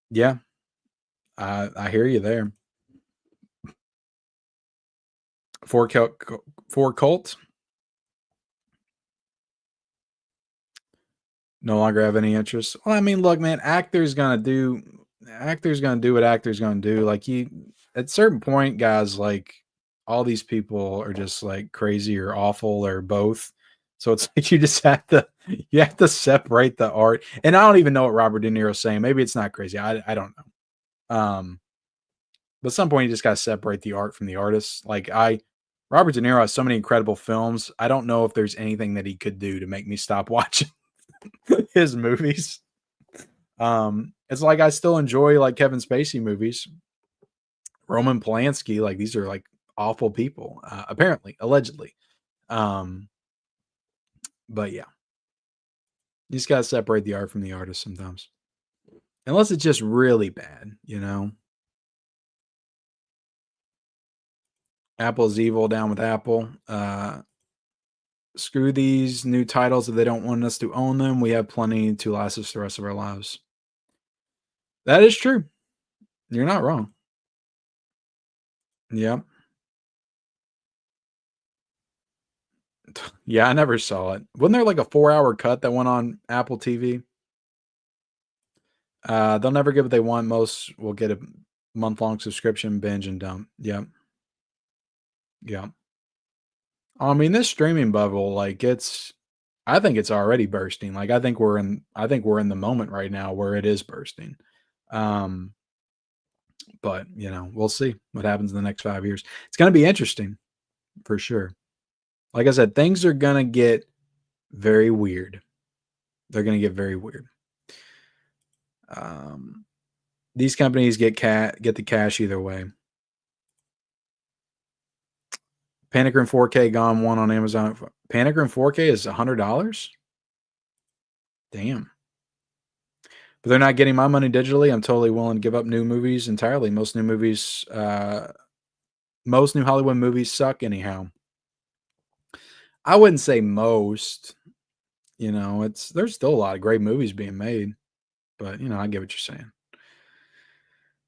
Yeah, I hear you there. For Cult, no longer have any interest. Well, I mean, look, man, actors gonna do what actors gonna do. Like, at a certain point, guys, like, all these people are just like crazy or awful or both. So it's like you just have to separate the art. And I don't even know what Robert De Niro's saying. Maybe it's not crazy. I don't know. But at some point you just gotta separate the art from the artist. Like, Robert De Niro has so many incredible films. I don't know if there's anything that he could do to make me stop watching his movies. It's like I still enjoy like Kevin Spacey movies. Roman Polanski, like, these are like awful people, apparently, allegedly. But yeah, you just gotta separate the art from the artist sometimes, unless it's just really bad. Apple's evil. Down with Apple. Screw these new titles if they don't want us to own them. We have plenty to last us the rest of our lives. That is true. You're not wrong. Yep. Yeah, I never saw it. Wasn't there like a 4-hour cut that went on Apple TV? They'll never get what they want. Most will get a month-long subscription, binge, and dump. Yep. Yeah. I mean, this streaming bubble, like I think it's already bursting. Like I think we're in the moment right now where it is bursting. Um, but we'll see what happens in the next 5 years. It's gonna be interesting for sure. Like I said, things are gonna get very weird. They're gonna get very weird. These companies get the cash either way. Panic 4K gone one on Amazon. Panic 4K is $100. Damn. But they're not getting my money digitally. I'm totally willing to give up new movies entirely. Most new Hollywood movies suck anyhow. I wouldn't say most. There's still a lot of great movies being made, but I get what you're saying.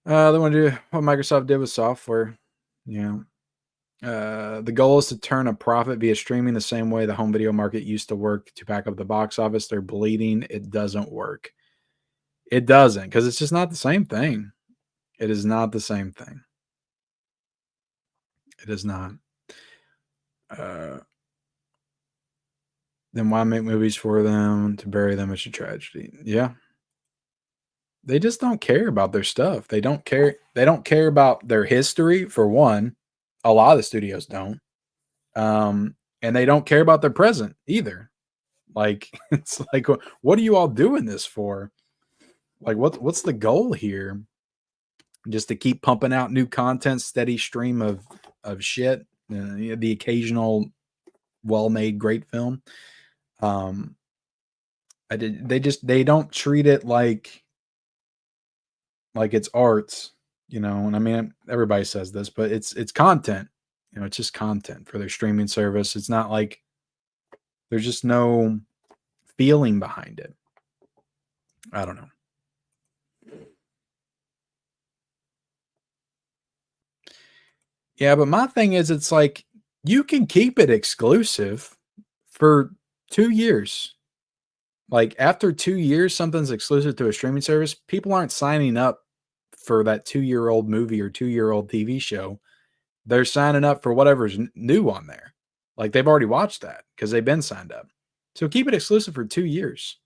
They want to do what Microsoft did with software. The goal is to turn a profit via streaming the same way the home video market used to work to pack up the box office. They're bleeding. It doesn't work. It doesn't, because it's just not the same thing. It is not the same thing. It is not. Then why make movies for them? To bury them is a tragedy. Yeah. They just don't care about their stuff. They don't care. They don't care about their history, for one. A lot of the studios don't. And they don't care about their present either. Like, it's like, what are you all doing this for? Like, what's the goal here? Just to keep pumping out new content, steady stream of shit, the occasional well-made great film. They don't treat it like it's arts, and I mean, everybody says this, but it's content. It's just content for their streaming service. It's not like there's just no feeling behind it. I don't know. Yeah, but my thing is, it's like you can keep it exclusive for 2 years. Like, after 2 years, something's exclusive to a streaming service, people aren't signing up for that 2-year-old movie or 2-year-old TV show. They're signing up for whatever's new on there. Like, they've already watched that because they've been signed up. So keep it exclusive for 2 years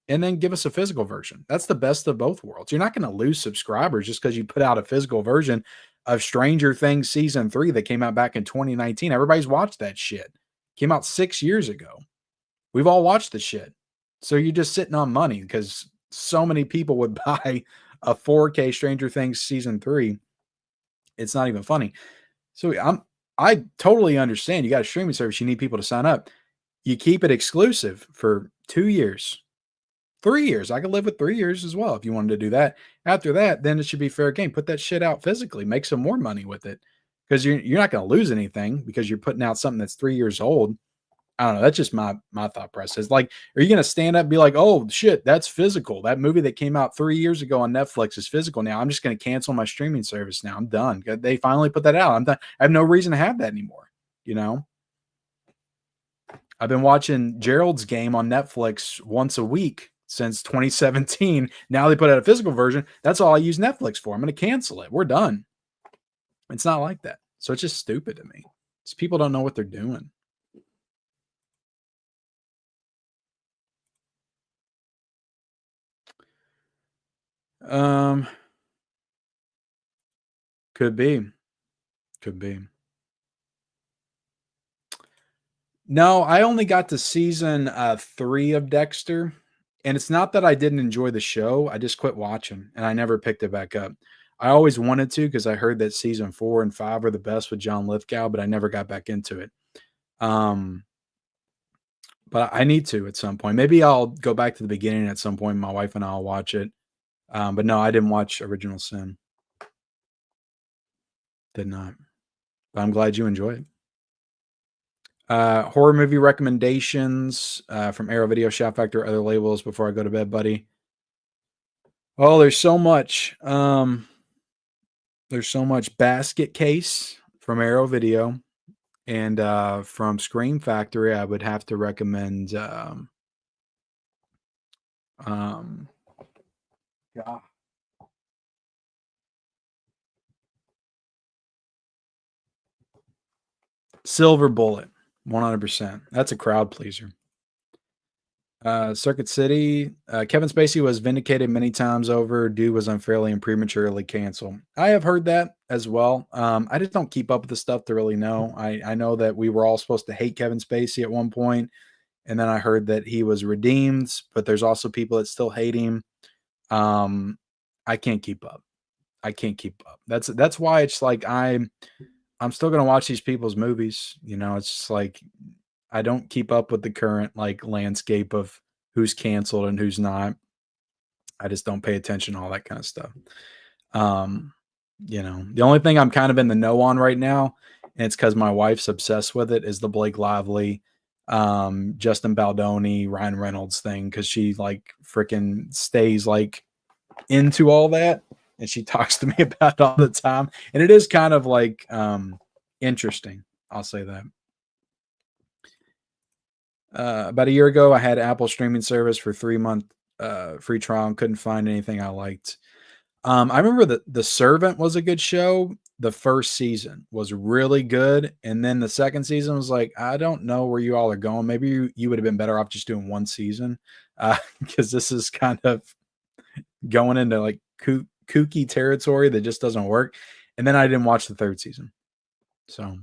and then give us a physical version. That's the best of both worlds. You're not going to lose subscribers just because you put out a physical version of Stranger Things season 3 that came out back in 2019. Everybody's watched that shit. Came out 6 years ago. We've all watched the shit. So you're just sitting on money because so many people would buy a 4K Stranger Things season 3. It's not even funny. So I totally understand. You got a streaming service. You need people to sign up. You keep it exclusive for 2 years. 3 years. I could live with 3 years as well if you wanted to do that. After that, then it should be fair game. Put that shit out physically. Make some more money with it. Because you're not going to lose anything because you're putting out something that's 3 years old. I don't know. That's just my thought process. Like, are you going to stand up and be like, oh, shit, that's physical. That movie that came out 3 years ago on Netflix is physical now. I'm just going to cancel my streaming service now. I'm done. They finally put that out. I'm done. I have no reason to have that anymore. I've been watching Gerald's Game on Netflix once a week since 2017. Now they put out a physical version. That's all I use Netflix for. I'm going to cancel it. We're done. It's not like that. So it's just stupid to me. These people don't know what they're doing. Could be. No, I only got to season 3 of Dexter, and it's not that I didn't enjoy the show. I just quit watching, and I never picked it back up. I always wanted to because I heard that season 4 and 5 are the best with John Lithgow, but I never got back into it. But I need to at some point. Maybe I'll go back to the beginning at some point. My wife and I will watch it. But no, I didn't watch Original Sin. Did not. But I'm glad you enjoy it. Horror movie recommendations from Arrow Video, Shout Factor, other labels before I go to bed, buddy. Oh, there's so much. There's so much. Basket Case from Arrow Video. And from Scream Factory, I would have to recommend um God. Silver Bullet, 100%. That's a crowd pleaser. Circuit City, Kevin Spacey was vindicated many times over. Dude was unfairly and prematurely canceled. I have heard that as well. I just don't keep up with the stuff to really know. I know that we were all supposed to hate Kevin Spacey at one point, and then I heard that he was redeemed, but there's also people that still hate him. I can't keep up. I can't keep up. That's why it's like I'm still gonna watch these people's movies. You know, it's just like I don't keep up with the current like landscape of who's canceled and who's not. I just don't pay attention to all that kind of stuff. Um, the only thing I'm kind of in the know on right now, and it's because my wife's obsessed with it, is the Blake Lively, Justin Baldoni, Ryan Reynolds thing, because she like freaking stays like into all that, and she talks to me about it all the time, and it is kind of like interesting. I'll say that. About a year ago, I had Apple streaming service for 3-month free trial and couldn't find anything I liked. I remember that The Servant was a good show. The first season was really good, and then the second season was like, I don't know where you all are going. Maybe you would have been better off just doing one season, because this is kind of going into like kooky territory that just doesn't work. And then I didn't watch the third season. So,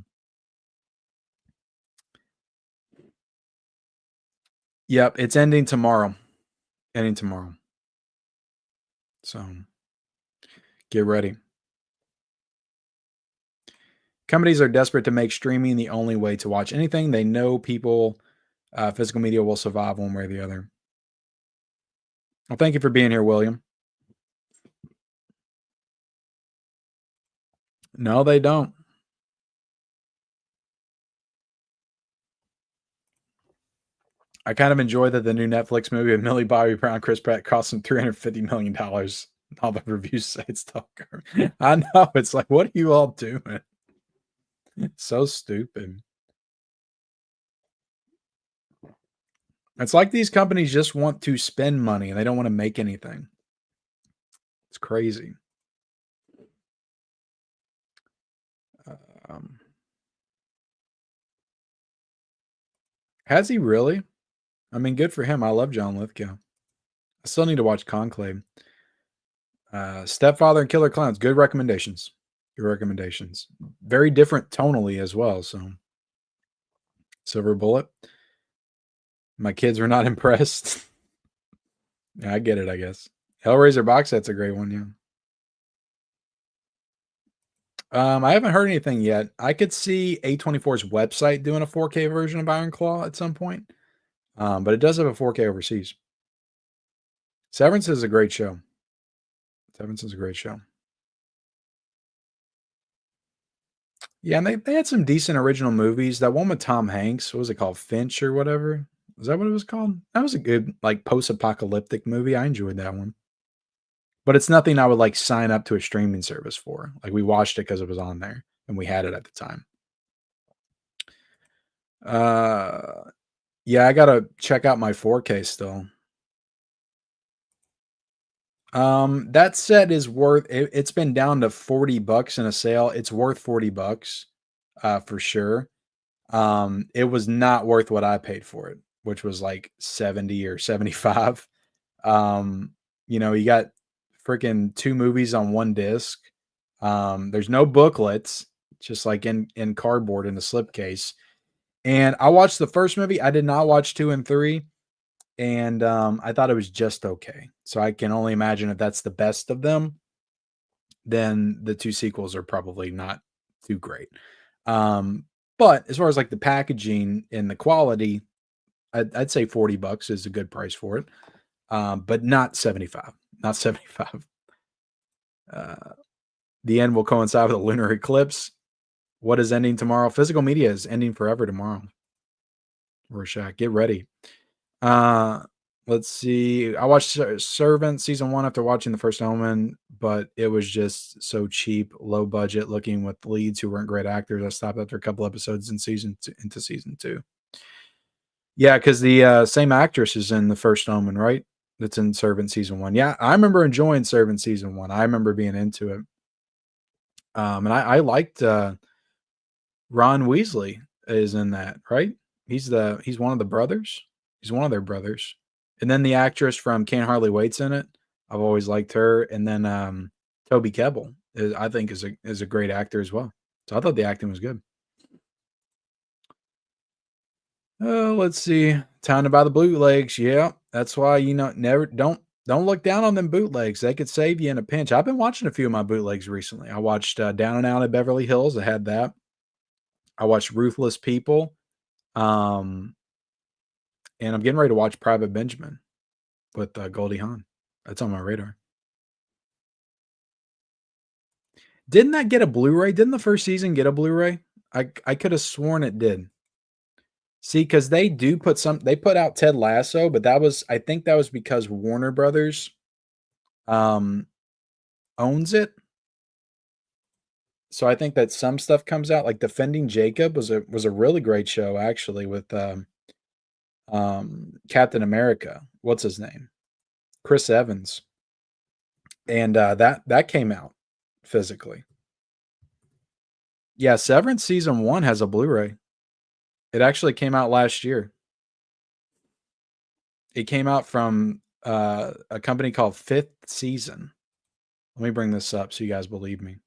yep, it's ending tomorrow. Ending tomorrow. So, get ready. Companies are desperate to make streaming the only way to watch anything. They know physical media will survive one way or the other. Well, thank you for being here, William. No, they don't. I kind of enjoy that the new Netflix movie of Millie Bobby Brown, Chris Pratt cost them $350 million. All the reviews say it's talker. I know. It's like, what are you all doing? It's so stupid. It's like these companies just want to spend money and they don't want to make anything. It's crazy. Has he really? I mean, good for him. I love John Lithgow. I still need to watch Conclave. Stepfather and Killer Clowns. Good recommendations. Good recommendations. Very different tonally as well. So, Silver Bullet. My kids were not impressed. Yeah, I get it, I guess. Hellraiser box set's a great one, yeah. I haven't heard anything yet. I could see A24's website doing a 4K version of Iron Claw at some point. But it does have a 4K overseas. Severance is a great show. Severance is a great show. Yeah, and they had some decent original movies. That one with Tom Hanks, what was it called? Finch or whatever? Is that what it was called? That was a good, like, post-apocalyptic movie. I enjoyed that one. But it's nothing I would, like, sign up to a streaming service for. Like, we watched it because it was on there, and we had it at the time. Yeah, I gotta check out my 4K still. That set is worth it's been down to $40 in a sale. It's worth $40, for sure. It was not worth what I paid for it, which was like 70 or 75. You got freaking 2 movies on one disc. There's no booklets, just like in cardboard in the slipcase. And I watched the first movie. I did not watch 2 and 3. And I thought it was just okay. So I can only imagine if that's the best of them, then the 2 sequels are probably not too great. But as far as like the packaging and the quality, I'd say $40 is a good price for it. But not 75. Not 75. The end will coincide with a lunar eclipse. What is ending tomorrow? Physical media is ending forever tomorrow. Rorschach, get ready. Let's see. I watched Servant season 1 after watching the first Omen, but it was just so cheap, low budget, looking with leads who weren't great actors. I stopped after a couple episodes in into season 2. Yeah, because the same actress is in the first Omen, right? That's in Servant season 1. Yeah, I remember enjoying Servant season 1. I remember being into it. And I liked Ron Weasley is in that, right? He's one of the brothers. He's one of their brothers. And then the actress from Can't Hardly Wait's in it. I've always liked her. And then Toby Kebbell I think is a great actor as well. So I thought the acting was good. Oh, let's see. Time to buy the bootlegs. Yeah, that's why never don't look down on them bootlegs. They could save you in a pinch. I've been watching a few of my bootlegs recently. I watched Down and Out at Beverly Hills. I had that. I watched Ruthless People. And I'm getting ready to watch Private Benjamin with Goldie Hawn. That's on my radar. Didn't that get a Blu-ray? Didn't the first season get a Blu-ray? I could have sworn it did. See, because they put out Ted Lasso, but I think that was because Warner Brothers owns it. So I think that some stuff comes out, like Defending Jacob was a really great show actually with Captain America. What's his name? Chris Evans. And that came out physically. Yeah, Severance season 1 has a Blu-ray. It actually came out last year. It came out from a company called Fifth Season. Let me bring this up so you guys believe me.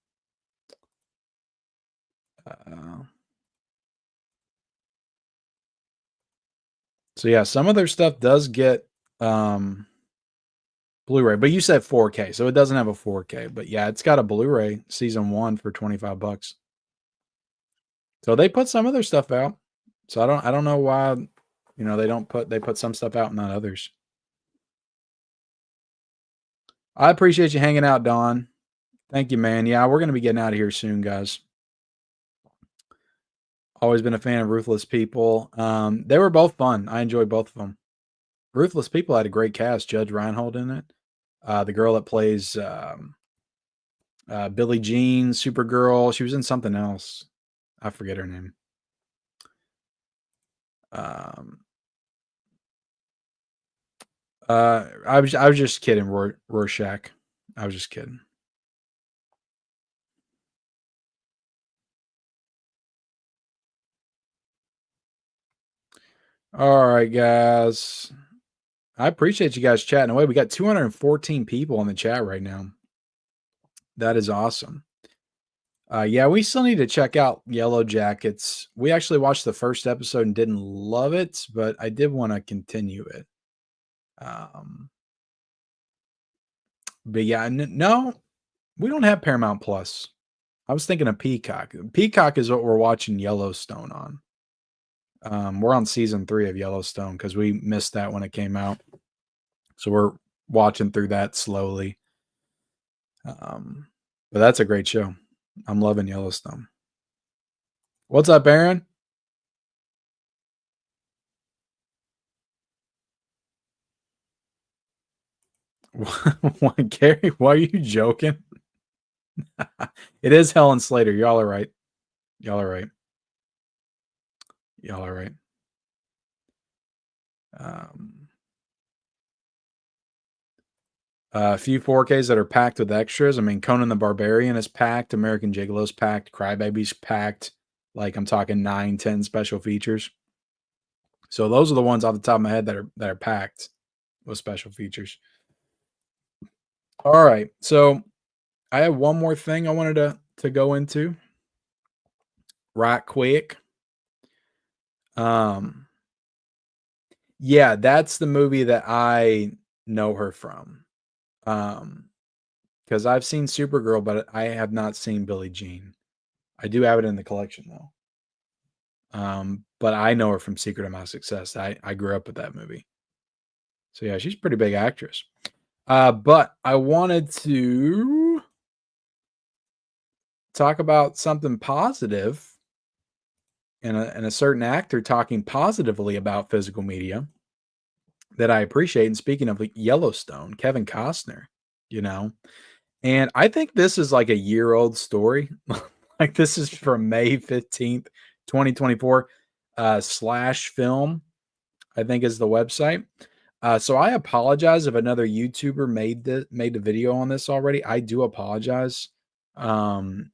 So yeah, some of their stuff does get Blu-ray, but you said 4K, so it doesn't have a 4K. But yeah, it's got a Blu-ray season 1 for $25. So they put some of their stuff out. So I don't know why, they put some stuff out and not others. I appreciate you hanging out, Don. Thank you, man. Yeah, we're gonna be getting out of here soon, guys. Always been a fan of Ruthless People. They were both fun. I enjoyed both of them. Ruthless People had a great cast. Judge Reinhold in it. The girl that plays Billie Jean, Supergirl. She was in something else. I forget her name. I was just kidding, Rorschach. I was just kidding. All right, guys. I appreciate you guys chatting away. We got 214 people in the chat right now. That is awesome. Yeah, we still need to check out Yellow Jackets. We actually watched the first episode and didn't love it, but I did want to continue it. But yeah, no, we don't have Paramount Plus. I was thinking of Peacock. Peacock is what we're watching Yellowstone on. We're on season 3 of Yellowstone because we missed that when it came out. So we're watching through that slowly. But that's a great show. I'm loving Yellowstone. What's up, Aaron? Gary, why are you joking? It is Helen Slater. Y'all are right. Y'all are right. Y'all are right. A few 4Ks that are packed with extras. I mean, Conan the Barbarian is packed. American Gigolo's packed. Crybaby's packed. Like I'm talking 9, 10 special features. So those are the ones off the top of my head that are packed with special features. All right. So I have one more thing I wanted to go into right quick. Yeah, that's the movie that I know her from. Because I've seen Supergirl, but I have not seen Billie Jean. I do have it in the collection though. But I know her from Secret of My Success. I grew up with that movie. So yeah, she's a pretty big actress. But I wanted to talk about something positive and a certain actor talking positively about physical media. that I appreciate. And speaking of like Yellowstone, Kevin Costner, you know, and I think this is like a year-old story. Like this is from May 15th, 2024, slash film, I think is the website. So I apologize if another YouTuber made the video on this already. I do apologize. Um,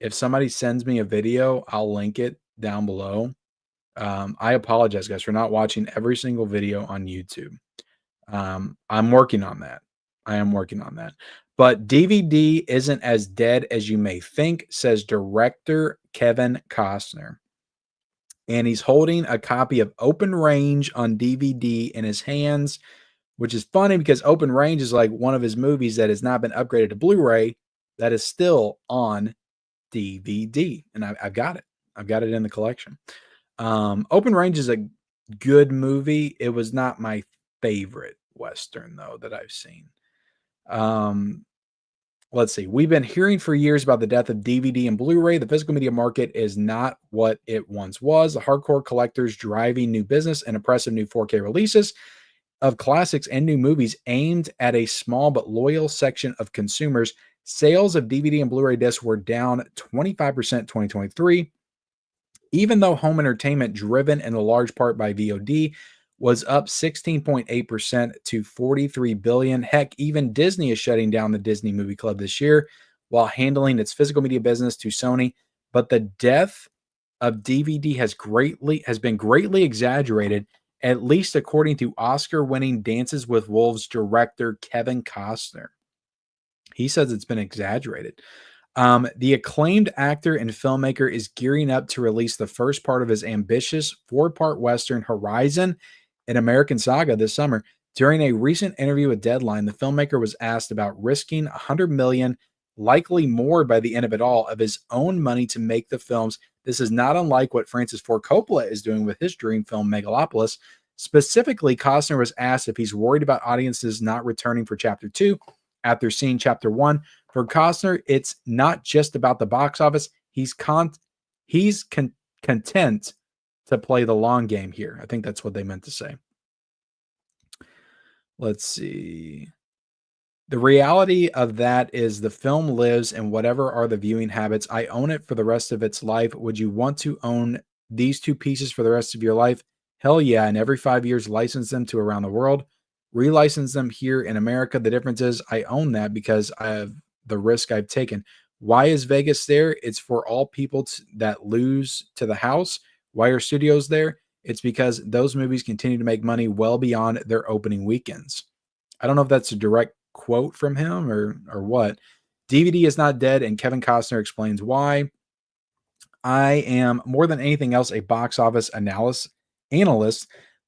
if somebody sends me a video, I'll link it down below. I apologize, guys, for not watching every single video on YouTube. I'm working on that. I am working on that. But DVD isn't as dead as you may think, says director Kevin Costner. And he's holding a copy of Open Range on DVD in his hands, which is funny because Open Range is like one of his movies that has not been upgraded to Blu-ray that is still on DVD. And I've got it. I've got it in the collection. Open Range is a good movie. It was not my favorite Western, though, that I've seen. Let's see. We've been hearing for years about the death of DVD and Blu-ray. The physical media market is not what it once was. The hardcore collectors driving new business and impressive new 4K releases of classics and new movies aimed at a small but loyal section of consumers. Sales of DVD and Blu-ray discs were down 25% 2023. Even though home entertainment, driven in a large part by VOD, was up 16.8% to $43 billion. Heck, even Disney is shutting down the Disney Movie Club this year while handling its physical media business to Sony. But the death of DVD has been greatly exaggerated, at least according to Oscar-winning Dances with Wolves director Kevin Costner. He says it's been exaggerated. The acclaimed actor and filmmaker is gearing up to release the first part of his ambitious 4-part Western Horizon, an American saga, this summer. During a recent interview with Deadline, the filmmaker was asked about risking $100 million, likely more by the end of it all, of his own money to make the films. This is not unlike what Francis Ford Coppola is doing with his dream film Megalopolis. Specifically, Costner was asked if he's worried about audiences not returning for Chapter 2 after seeing Chapter 1. For Costner, it's not just about the box office. He's content to play the long game here. I think that's what they meant to say. Let's see. The reality of that is the film lives, and whatever are the viewing habits, I own it for the rest of its life. Would you want to own these two pieces for the rest of your life? Hell yeah. And every 5 years, license them to around the world. Relicense them here in America. The difference is I own that because I have the risk I've taken. Why is Vegas there? It's for all people that lose to the house. Why are studios there? It's because those movies continue to make money well beyond their opening weekends. I don't know if that's a direct quote from him or what. DVD is not dead, and Kevin Costner explains why. I am more than anything else a box office analyst.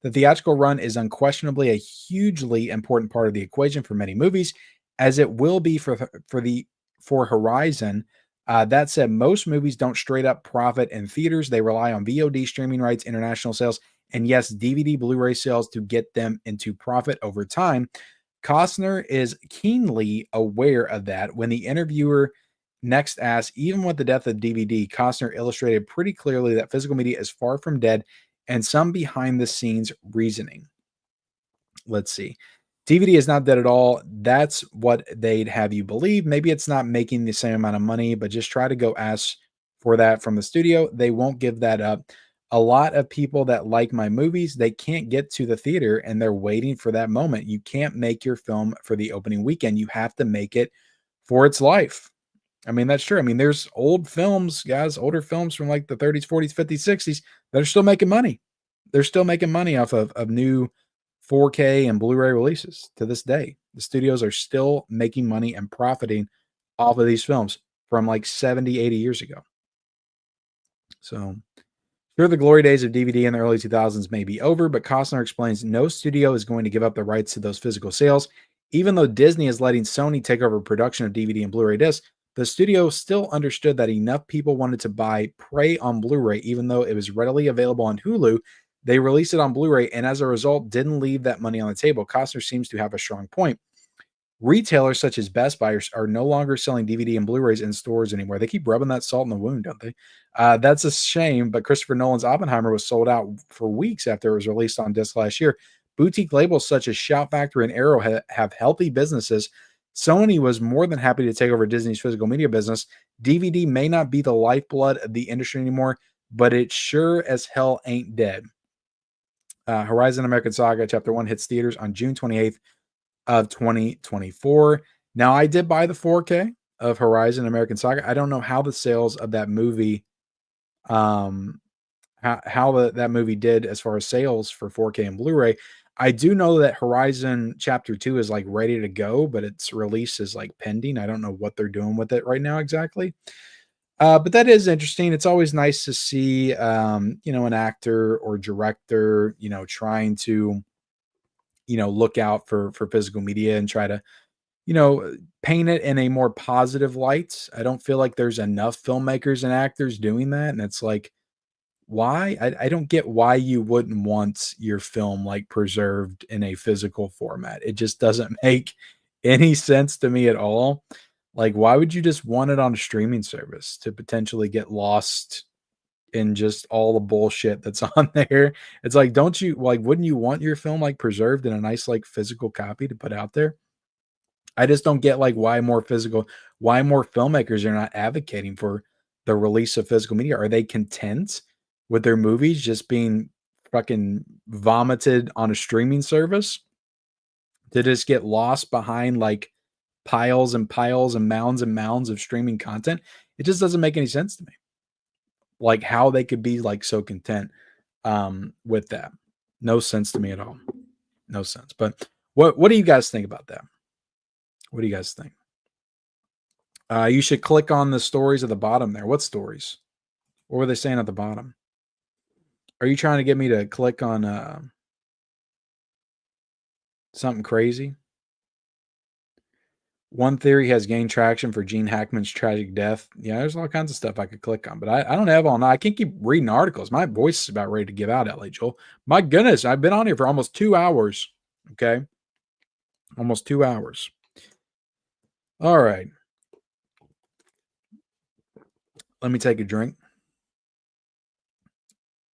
The theatrical run is unquestionably a hugely important part of the equation for many movies, as it will be for Horizon. That said, most movies don't straight up profit in theaters. They rely on VOD streaming rights, international sales, and yes, DVD Blu-ray sales to get them into profit over time. Costner is keenly aware of that. When the interviewer next asked, even with the death of DVD, Costner illustrated pretty clearly that physical media is far from dead, and some behind the scenes reasoning. Let's see. DVD is not dead at all. That's what they'd have you believe. Maybe it's not making the same amount of money, but just try to go ask for that from the studio. They won't give that up. A lot of people that like my movies, they can't get to the theater and they're waiting for that moment. You can't make your film for the opening weekend. You have to make it for its life. I mean, that's true. I mean, there's old films, guys, older films from like the 30s, 40s, 50s, 60s that are still making money. They're still making money off of new 4K and Blu-ray releases to this day. The studios are still making money and profiting off of these films from like 70, 80 years ago. So sure, the glory days of DVD in the early 2000s may be over, but Costner explains no studio is going to give up the rights to those physical sales. Even though Disney is letting Sony take over production of DVD and Blu-ray discs, the studio still understood that enough people wanted to buy Prey on Blu-ray, even though it was readily available on Hulu. They released it on Blu-ray, and as a result, didn't leave that money on the table. Costner seems to have a strong point. Retailers such as Best Buy are no longer selling DVD and Blu-rays in stores anymore. They keep rubbing that salt in the wound, don't they? That's a shame, but Christopher Nolan's Oppenheimer was sold out for weeks after it was released on disc last year. Boutique labels such as Shout Factory and Arrow have healthy businesses. Sony was more than happy to take over Disney's physical media business. DVD may not be the lifeblood of the industry anymore, but it sure as hell ain't dead. Horizon American Saga Chapter 1 hits theaters on June 28th of 2024. Now, I did buy the 4K of Horizon American Saga. I don't know how the sales of that movie, that movie did as far as sales for 4K and Blu-ray. I do know that Horizon Chapter 2 is like ready to go, but its release is like pending. I don't know what they're doing with it right now exactly. But that is interesting. It's always nice to see, an actor or director, trying to, look out for physical media and try to, paint it in a more positive light. I don't feel like there's enough filmmakers and actors doing that. And it's like, why? I don't get why you wouldn't want your film like preserved in a physical format. It just doesn't make any sense to me at all. Like, why would you just want it on a streaming service to potentially get lost in just all the bullshit that's on there? It's like, wouldn't you want your film like preserved in a nice like physical copy to put out there? I just don't get like why more filmmakers are not advocating for the release of physical media. Are they content with their movies just being fucking vomited on a streaming service to just get lost behind like piles and piles and mounds of streaming content? It just doesn't make any sense to me. Like how they could be like so content with that. No sense to me at all. No sense. But what do you guys think about that? What do you guys think? You should click on the stories at the bottom there. What stories? What were they saying at the bottom? Are you trying to get me to click on something crazy? One theory has gained traction for Gene Hackman's tragic death. Yeah, there's all kinds of stuff I could click on, but I don't have all night. I can't keep reading articles. My voice is about ready to give out, LA Joel. My goodness, I've been on here for almost 2 hours. Okay. Almost 2 hours. All right. Let me take a drink.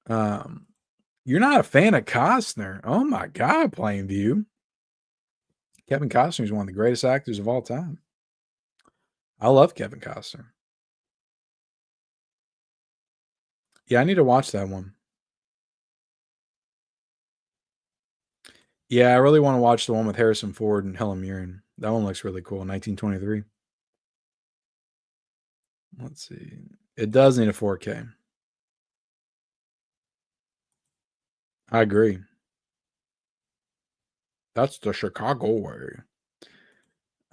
You're not a fan of Costner. Oh my God, Plainview. Kevin Costner is one of the greatest actors of all time. I love Kevin Costner. Yeah, I need to watch that one. Yeah, I really want to watch the one with Harrison Ford and Helen Mirren. That one looks really cool. 1923. Let's see. It does need a 4K. I agree. That's the Chicago way.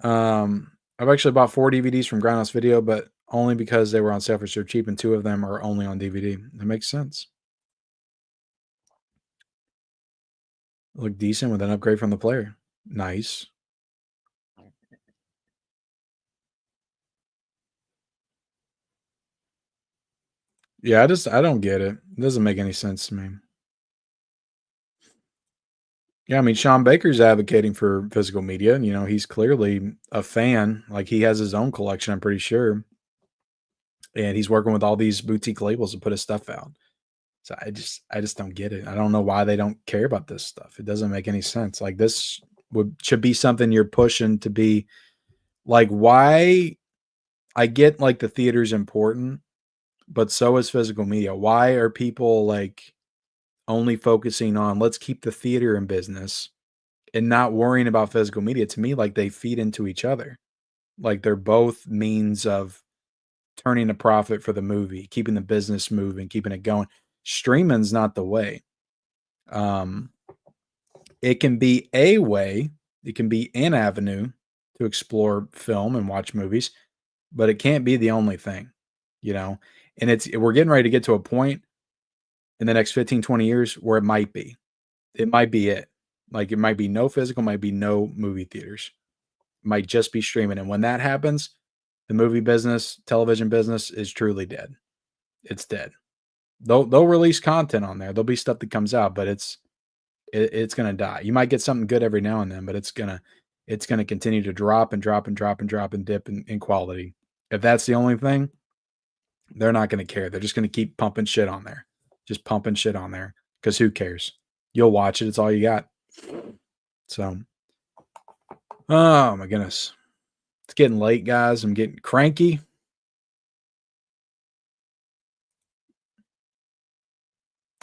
I've actually bought 4 DVDs from Grindhouse Video, but only because they were on sale for so cheap, and 2 of them are only on DVD. That makes sense. Look decent with an upgrade from the player. Nice. Yeah, I don't get it. It doesn't make any sense to me. Yeah, I mean, Sean Baker's advocating for physical media. He's clearly a fan. Like, he has his own collection, I'm pretty sure. And he's working with all these boutique labels to put his stuff out. So I just don't get it. I don't know why they don't care about this stuff. It doesn't make any sense. Like, this should be something you're pushing to be like, why? I get like the theater's important, but so is physical media. Why are people like only focusing on let's keep the theater in business and not worrying about physical media? To me, like, they feed into each other. Like, they're both means of turning a profit for the movie, keeping the business moving, keeping it going. Streaming's not the way. It can be a way, it can be an avenue to explore film and watch movies, but it can't be the only thing, And we're getting ready to get to a point in the next 15, 20 years where it might be. It might be it. Like, it might be no physical, might be no movie theaters. It might just be streaming. And when that happens, the movie business, television business is truly dead. It's dead. They'll release content on there. There'll be stuff that comes out, but it's gonna die. You might get something good every now and then, but it's gonna continue to drop and drop and drop and drop and dip in quality. If that's the only thing, they're not gonna care. They're just gonna keep pumping shit on there. Just pumping shit on there. Because who cares? You'll watch it. It's all you got. So, oh my goodness. It's getting late, guys. I'm getting cranky.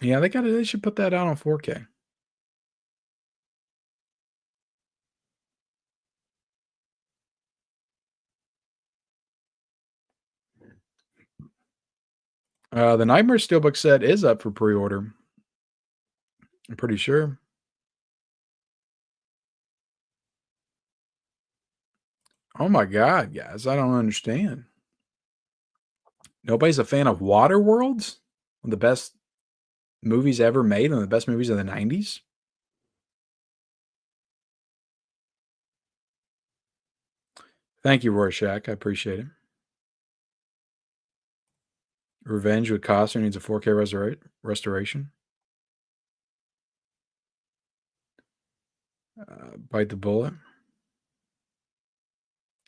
Yeah, they should put that out on 4K. The Nightmare Steelbook set is up for pre-order. I'm pretty sure. Oh my God, guys. I don't understand. Nobody's a fan of Waterworlds? One of the best movies ever made, one of the best movies of the 90s? Thank you, Rorschach. I appreciate it. Revenge with Costner needs a 4K restoration. Bite the bullet.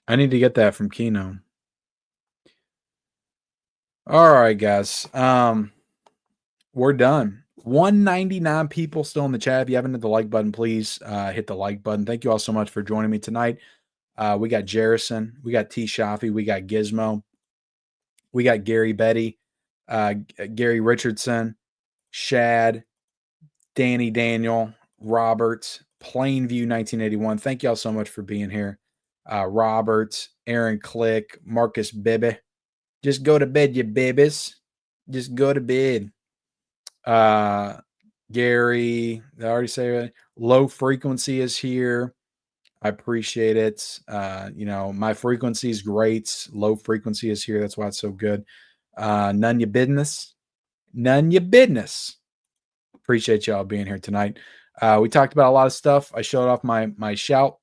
I need to get that from Kino. All right, guys. We're done. 199 people still in the chat. If you haven't hit the like button, please hit the like button. Thank you all so much for joining me tonight. We got Jerison, we got T. Shafi, we got Gizmo, we got Gary Betty, Gary Richardson, Shad, Danny Daniel, Roberts, Plainview 1981. Thank you all so much for being here. Roberts, Aaron Click, Marcus Bibby. Just go to bed, you babies. Just go to bed. Gary, I already say Low Frequency is here. I appreciate it. My frequency is great. Low Frequency is here. That's why it's so good. None your business. None your business. Appreciate y'all being here tonight. We talked about a lot of stuff. I showed off my shout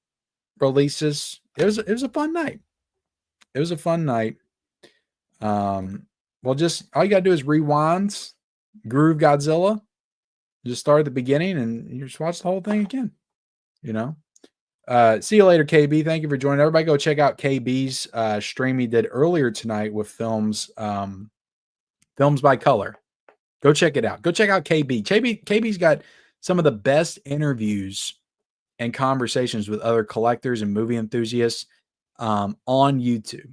releases. It was a fun night. It was a fun night. Just all you gotta do is rewind, Groove Godzilla, just start at the beginning, and you just watch the whole thing again. See you later, KB. Thank you for joining. Everybody go check out KB's stream he did earlier tonight with films by color. Go check it out. Go check out KB. KB's got some of the best interviews and conversations with other collectors and movie enthusiasts on YouTube.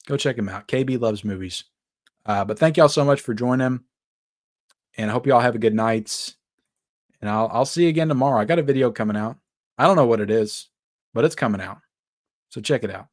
Go check him out. KB loves movies. But thank y'all so much for joining him. And I hope y'all have a good night. And I'll see you again tomorrow. I got a video coming out. I don't know what it is, but it's coming out. So check it out.